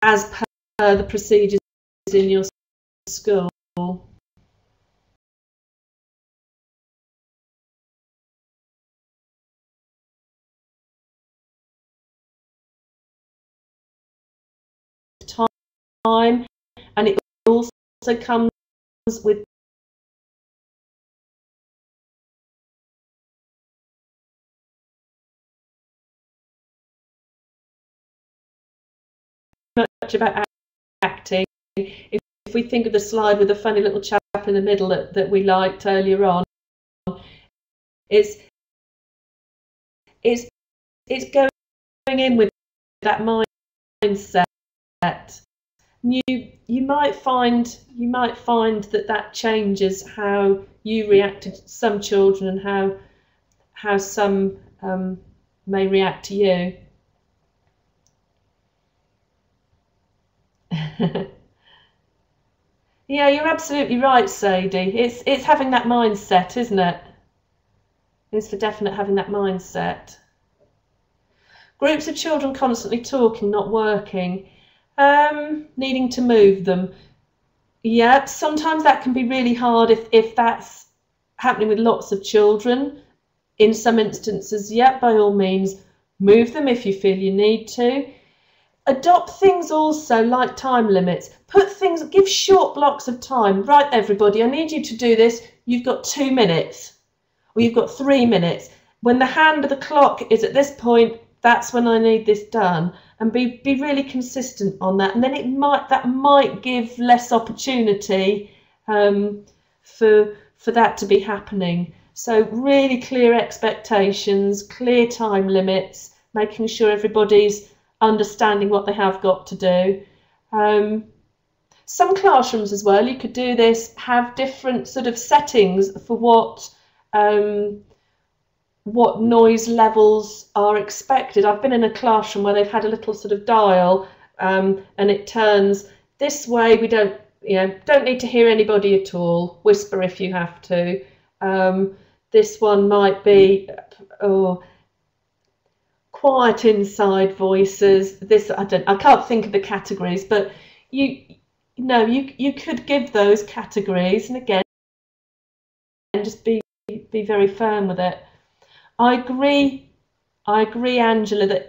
as per the procedures in your school. Time, and it also comes with much about acting. If we think of the slide with the funny little chap in the middle that we liked earlier on, it's going in with that mindset. You might find that changes how you react to some children and how some may react to you. Yeah, you're absolutely right, Sadie. It's having that mindset, isn't it? It's for definite having that mindset. Groups of children constantly talking, not working. Needing to move them. Yeah, sometimes that can be really hard if that's happening with lots of children. In some instances, yeah, by all means, move them if you feel you need to. Adopt things also like time limits. Put things, give short blocks of time. Right, everybody, I need you to do this. You've got 2 minutes or you've got 3 minutes. When the hand of the clock is at this point, that's when I need this done. And be really consistent on that. And then that might give less opportunity for that to be happening. So really clear expectations, clear time limits, making sure everybody's understanding what they have got to do. Some classrooms as well, you could do this, have different sort of settings for what noise levels are expected. I've been in a classroom where they've had a little sort of dial and it turns this way. We don't need to hear anybody at all. Whisper if you have to. This one might be quiet inside voices. This I can't think of the categories, but you could give those categories, and again, just be very firm with it. I agree, Angela, that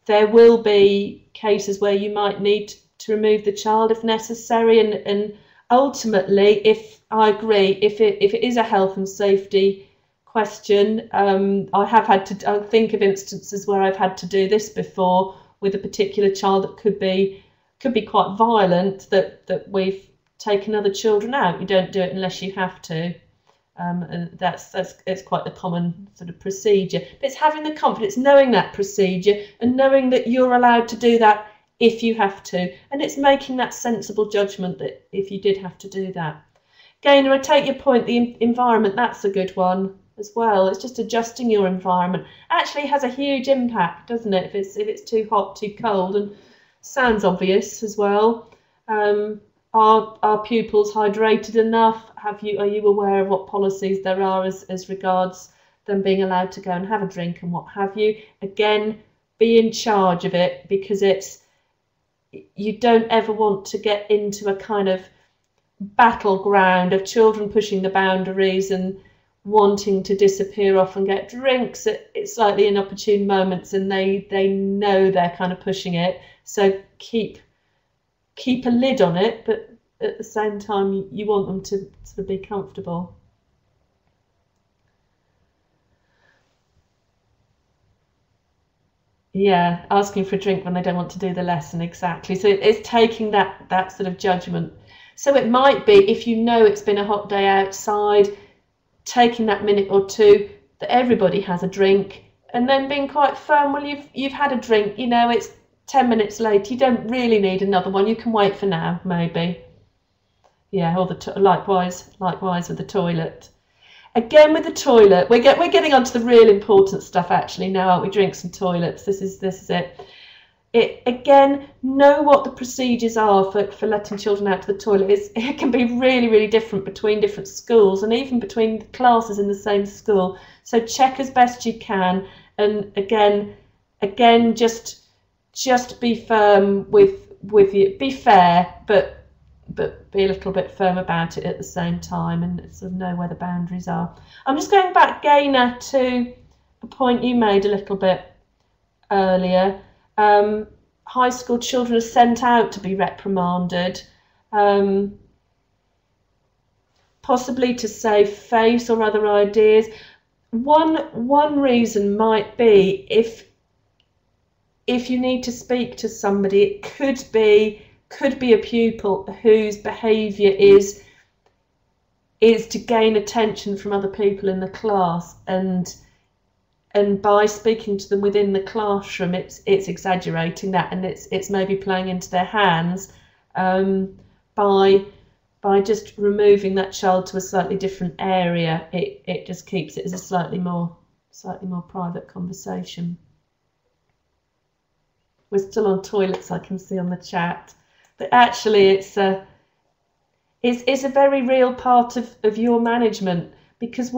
there will be cases where you might need to remove the child if necessary, and ultimately, if it is a health and safety question, I think of instances where I've had to do this before with a particular child that could be quite violent, that we've taken other children out. You don't do it unless you have to. And it's quite the common sort of procedure. But it's having the confidence, knowing that procedure, and knowing that you're allowed to do that if you have to, and it's making that sensible judgment that if you did have to do that. Gaynor, I take your point. The environment, that's a good one as well. It's just adjusting your environment. Actually has a huge impact, doesn't it? If it's too hot, too cold, and sounds obvious as well. Are pupils hydrated enough? Are you aware of what policies there are as regards them being allowed to go and have a drink and what have you? Again, be in charge of it, because you don't ever want to get into a kind of battleground of children pushing the boundaries and wanting to disappear off and get drinks at slightly inopportune moments, and they know they're kind of pushing it. So keep a lid on it, but at the same time you want them to sort of be comfortable. Yeah, asking for a drink when they don't want to do the lesson, exactly. So it's taking that sort of judgment. So it might be, if you know it's been a hot day outside, taking that minute or two that everybody has a drink, and then being quite firm. Well, you've had a drink, it's 10 minutes late, you don't really need another one, you can wait for now, maybe. Yeah, or likewise with the toilet. Again, with the toilet, we're getting onto the real important stuff actually now, aren't we? Drinks and toilets. This is it. Again, know what the procedures are for letting children out to the toilet. It can be really, really different between different schools, and even between classes in the same school. So check as best you can, and again, just be firm with you. Be fair, but be a little bit firm about it at the same time, and sort of know where the boundaries are. I'm just going back, Gaynor, to a point you made a little bit earlier. High school children are sent out to be reprimanded, possibly to save face or other ideas. One reason might be if you need to speak to somebody, it could be a pupil whose behaviour is to gain attention from other people in the class, and by speaking to them within the classroom, it's exaggerating that, and it's maybe playing into their hands by just removing that child to a slightly different area. It just keeps it as a slightly more private conversation. We're still on toilets, I can see on the chat, but actually it's a very real part of your management, because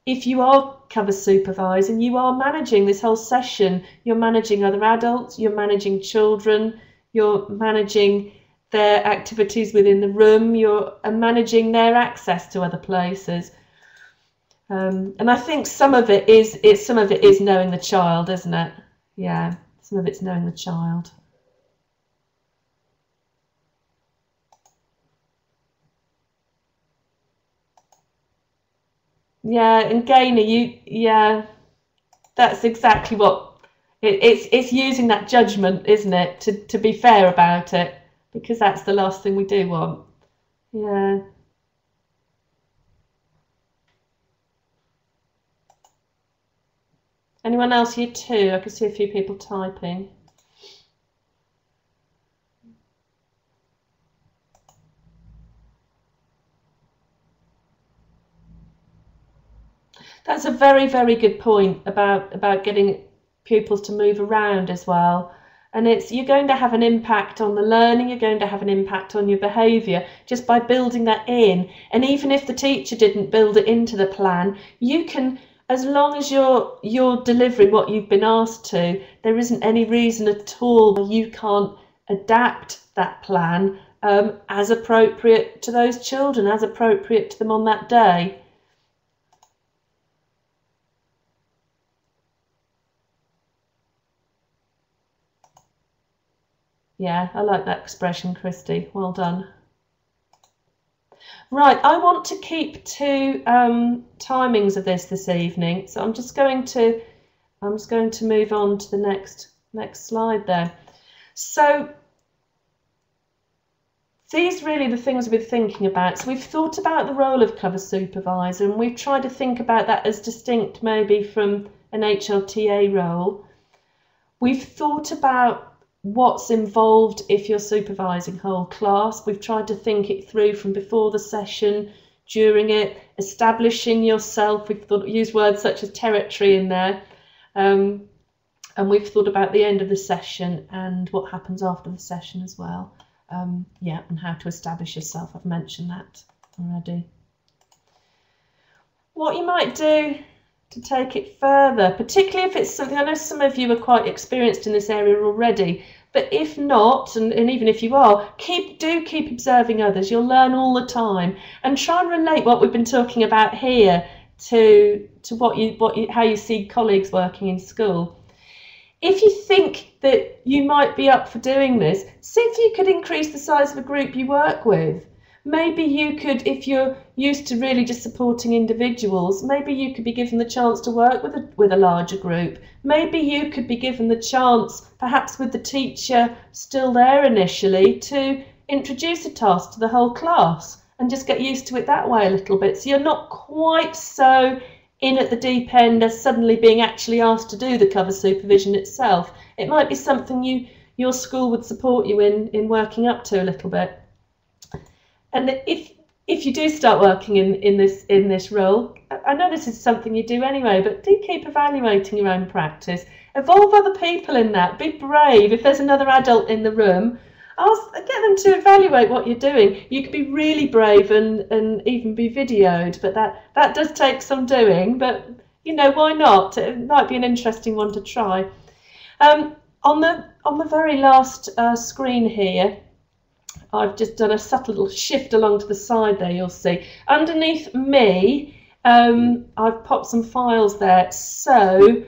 if you are cover supervising, you are managing this whole session. You're managing other adults, you're managing children, you're managing their activities within the room, you're managing their access to other places. And I think some of it is knowing the child, isn't it? Yeah, some of it's knowing the child. Yeah, and Gaynor, yeah, that's exactly what it's using that judgment, isn't it, to be fair about it, because that's the last thing we do want. Yeah. Anyone else here too? I can see a few people typing. That's a very, very good point about getting pupils to move around as well. And you're going to have an impact on the learning, you're going to have an impact on your behaviour just by building that in. And even if the teacher didn't build it into the plan, you can, as long as you're delivering what you've been asked to, there isn't any reason at all why you can't adapt that plan as appropriate to those children, as appropriate to them on that day. Yeah, I like that expression, Christy. Well done. Right, I want to keep to timings of this evening, so I'm just going to move on to the next slide there. So these really the things we've been thinking about. So we've thought about the role of cover supervisor, and we've tried to think about that as distinct maybe from an HLTA role. We've thought about what's involved if you're supervising whole class. We've tried to think it through from before the session, during it, establishing yourself. We've used words such as territory in there. And we've thought about the end of the session and what happens after the session as well. Yeah, and how to establish yourself. I've mentioned that already. What you might do to take it further, particularly if it's something, I know some of you are quite experienced in this area already, but if not, and even if you are, keep observing others. You'll learn all the time, and try and relate what we've been talking about here to how you see colleagues working in school. If you think that you might be up for doing this, see if you could increase the size of a group you work with. Maybe you could, if you're used to really just supporting individuals, maybe you could be given the chance to work with a larger group. Maybe you could be given the chance, perhaps with the teacher still there initially, to introduce a task to the whole class and just get used to it that way a little bit. So you're not quite so in at the deep end as suddenly being actually asked to do the cover supervision itself. It might be something your school would support you in working up to a little bit. And if you do start working in this role, I know this is something you do anyway, but do keep evaluating your own practice. Involve other people in that. Be brave. If there's another adult in the room, get them to evaluate what you're doing. You can be really brave and even be videoed, but that does take some doing. But you know, why not? It might be an interesting one to try. On the very last screen here, I've just done a subtle little shift along to the side there, you'll see. Underneath me, I've popped some files there. So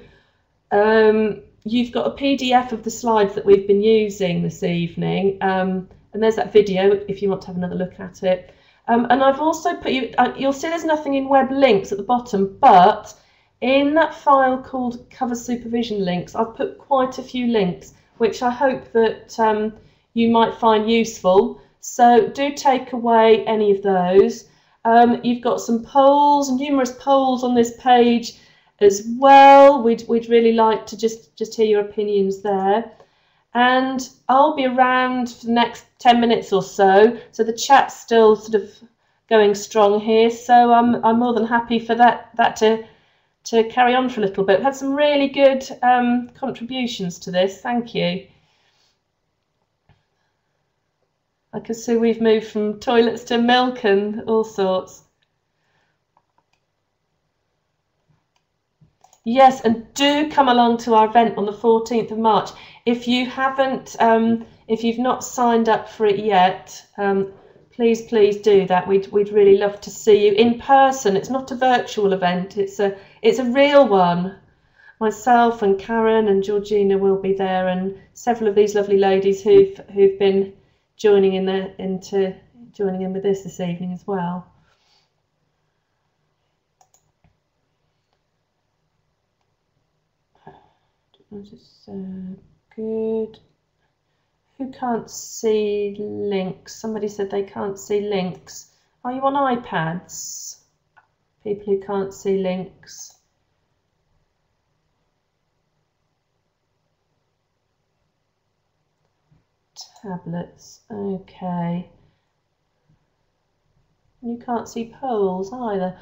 you've got a PDF of the slides that we've been using this evening. And there's that video if you want to have another look at it. And I've also put you'll see there's nothing in web links at the bottom, but in that file called cover supervision links, I've put quite a few links, which I hope that you might find useful. So do take away any of those. You've got some polls, numerous polls on this page as well. We'd really like to just hear your opinions there. And I'll be around for the next 10 minutes or so. So the chat's still sort of going strong here. So I'm more than happy for that to carry on for a little bit. We've had some really good contributions to this. Thank you. I can see we've moved from toilets to milk and all sorts. Yes, and do come along to our event on the 14th of March. If you haven't, if you've not signed up for it yet, please do that. We'd really love to see you in person. It's not a virtual event. It's a real one. Myself and Karen and Georgina will be there, and several of these lovely ladies who've been joining in with this evening as well. Good. Who can't see links? Somebody said they can't see links. Are you on iPads? People who can't see links. Tablets, okay. You can't see polls either.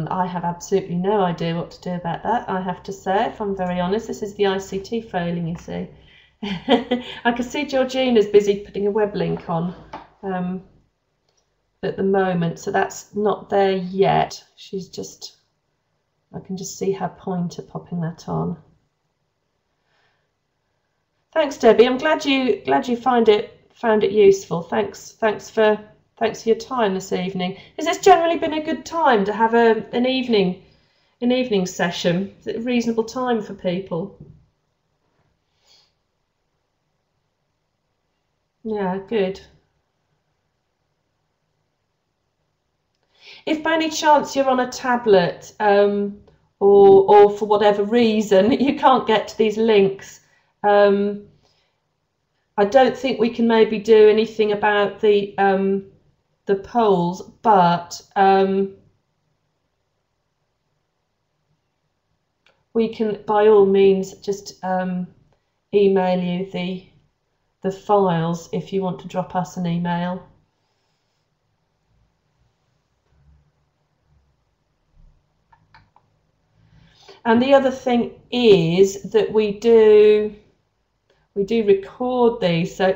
I have absolutely no idea what to do about that, I have to say, if I'm very honest. This is the ICT failing, you see. I can see Georgina's busy putting a web link on at the moment, so that's not there yet. She's just, I can just see her pointer popping that on. Thanks, Debbie. I'm glad you found it useful. Thanks for your time this evening. Has this generally been a good time to have an evening session? Is it a reasonable time for people? Yeah, good. If by any chance you're on a tablet or for whatever reason you can't get to these links, I don't think we can maybe do anything about the polls, but we can by all means just email you the files if you want to drop us an email. And the other thing is that we do record these, so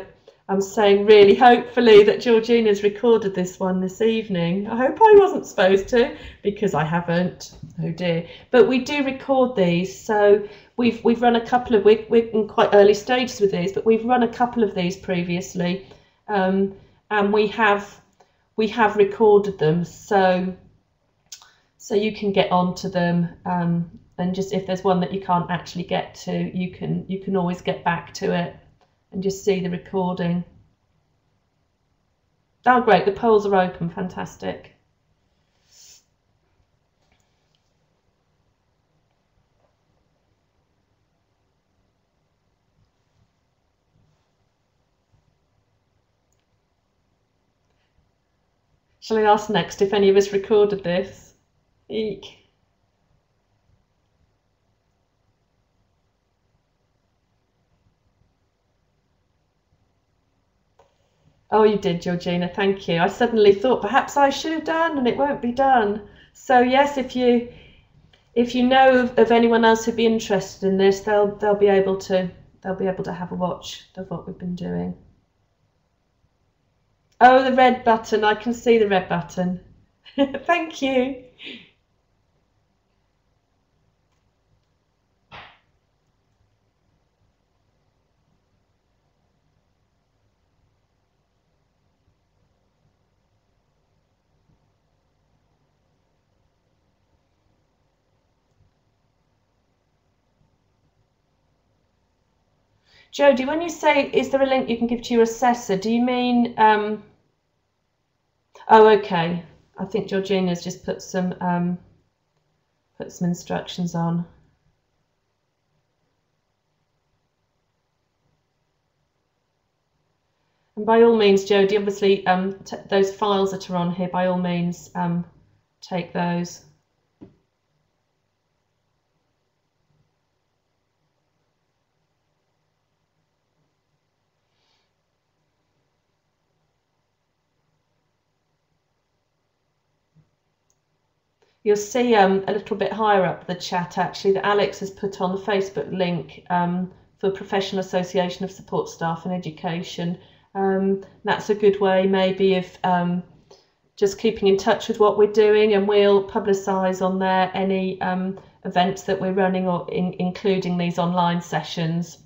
I'm saying really hopefully that Georgina's recorded this one this evening. I hope I wasn't supposed to, because I haven't, oh dear. But we do record these, so we've run a couple of, we're in quite early stages with these, but we've run a couple of these previously, and we have recorded them, so you can get onto them, and just if there's one that you can't actually get to, you can always get back to it and just see the recording. Oh great, the polls are open, fantastic. Shall I ask next if any of us recorded this? Eek. Oh, you did, Georgina, thank you. I suddenly thought perhaps I should have done, and it won't be done. So yes, if you know of anyone else who'd be interested in this, they'll be able to have a watch of what we've been doing. Oh, the red button, I can see the red button. Thank you. Jodie, when you say, is there a link you can give to your assessor, do you mean, oh, okay. I think Georgina's just put some instructions on. And by all means, Jodie, obviously, those files that are on here, by all means, take those. You'll see a little bit higher up the chat actually that Alex has put on the Facebook link for Professional Association of Support Staff in Education. That's a good way maybe of just keeping in touch with what we're doing, and we'll publicise on there any events that we're running, or including these online sessions.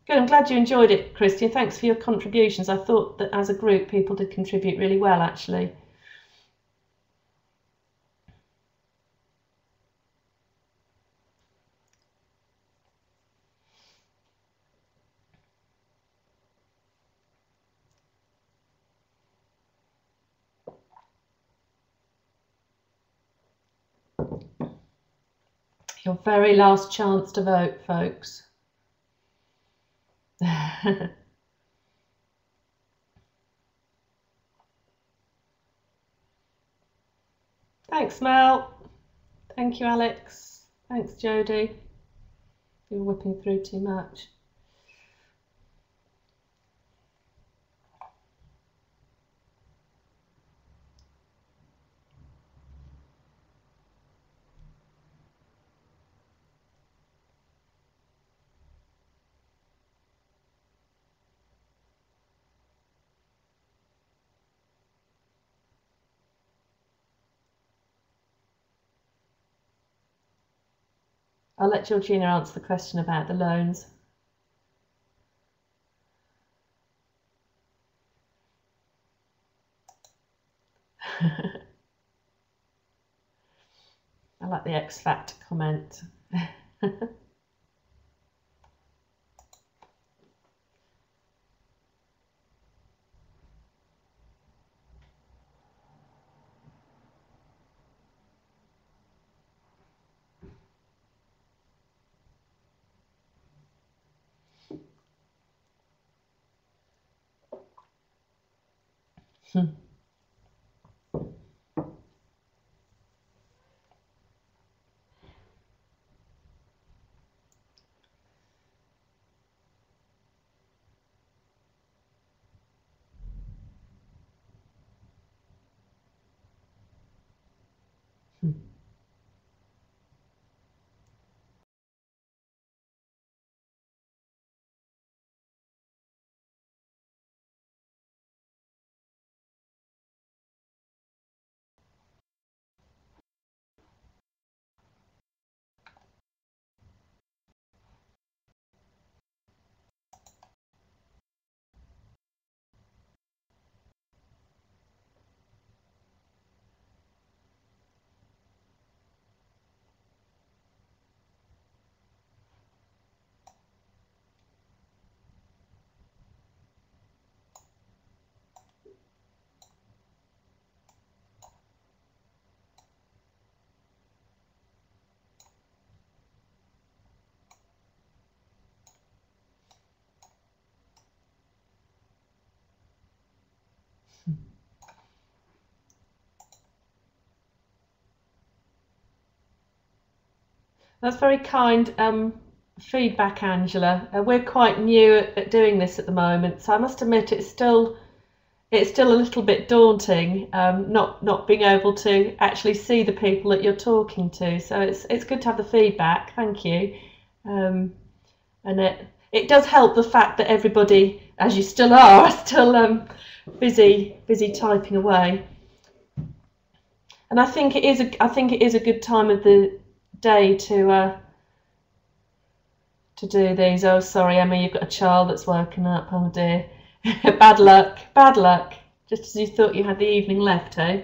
Good, I'm glad you enjoyed it, Christian. Thanks for your contributions. I thought that as a group people did contribute really well, actually. Your very last chance to vote, folks. Thanks, Mel. Thank you, Alex. Thanks, Jodie. You're whipping through too much. I'll let Georgina answer the question about the loans. I like the X Factor comment. That's very kind feedback, Angela. We're quite new at doing this at the moment, so I must admit it's still a little bit daunting, not being able to actually see the people that you're talking to. So it's good to have the feedback. Thank you. And it does help the fact that everybody, as you still are still busy typing away. And I think it is a good time of the day to do these. Oh, sorry, Emma, you've got a child that's woken up. Oh dear. Bad luck. Just as you thought you had the evening left, eh?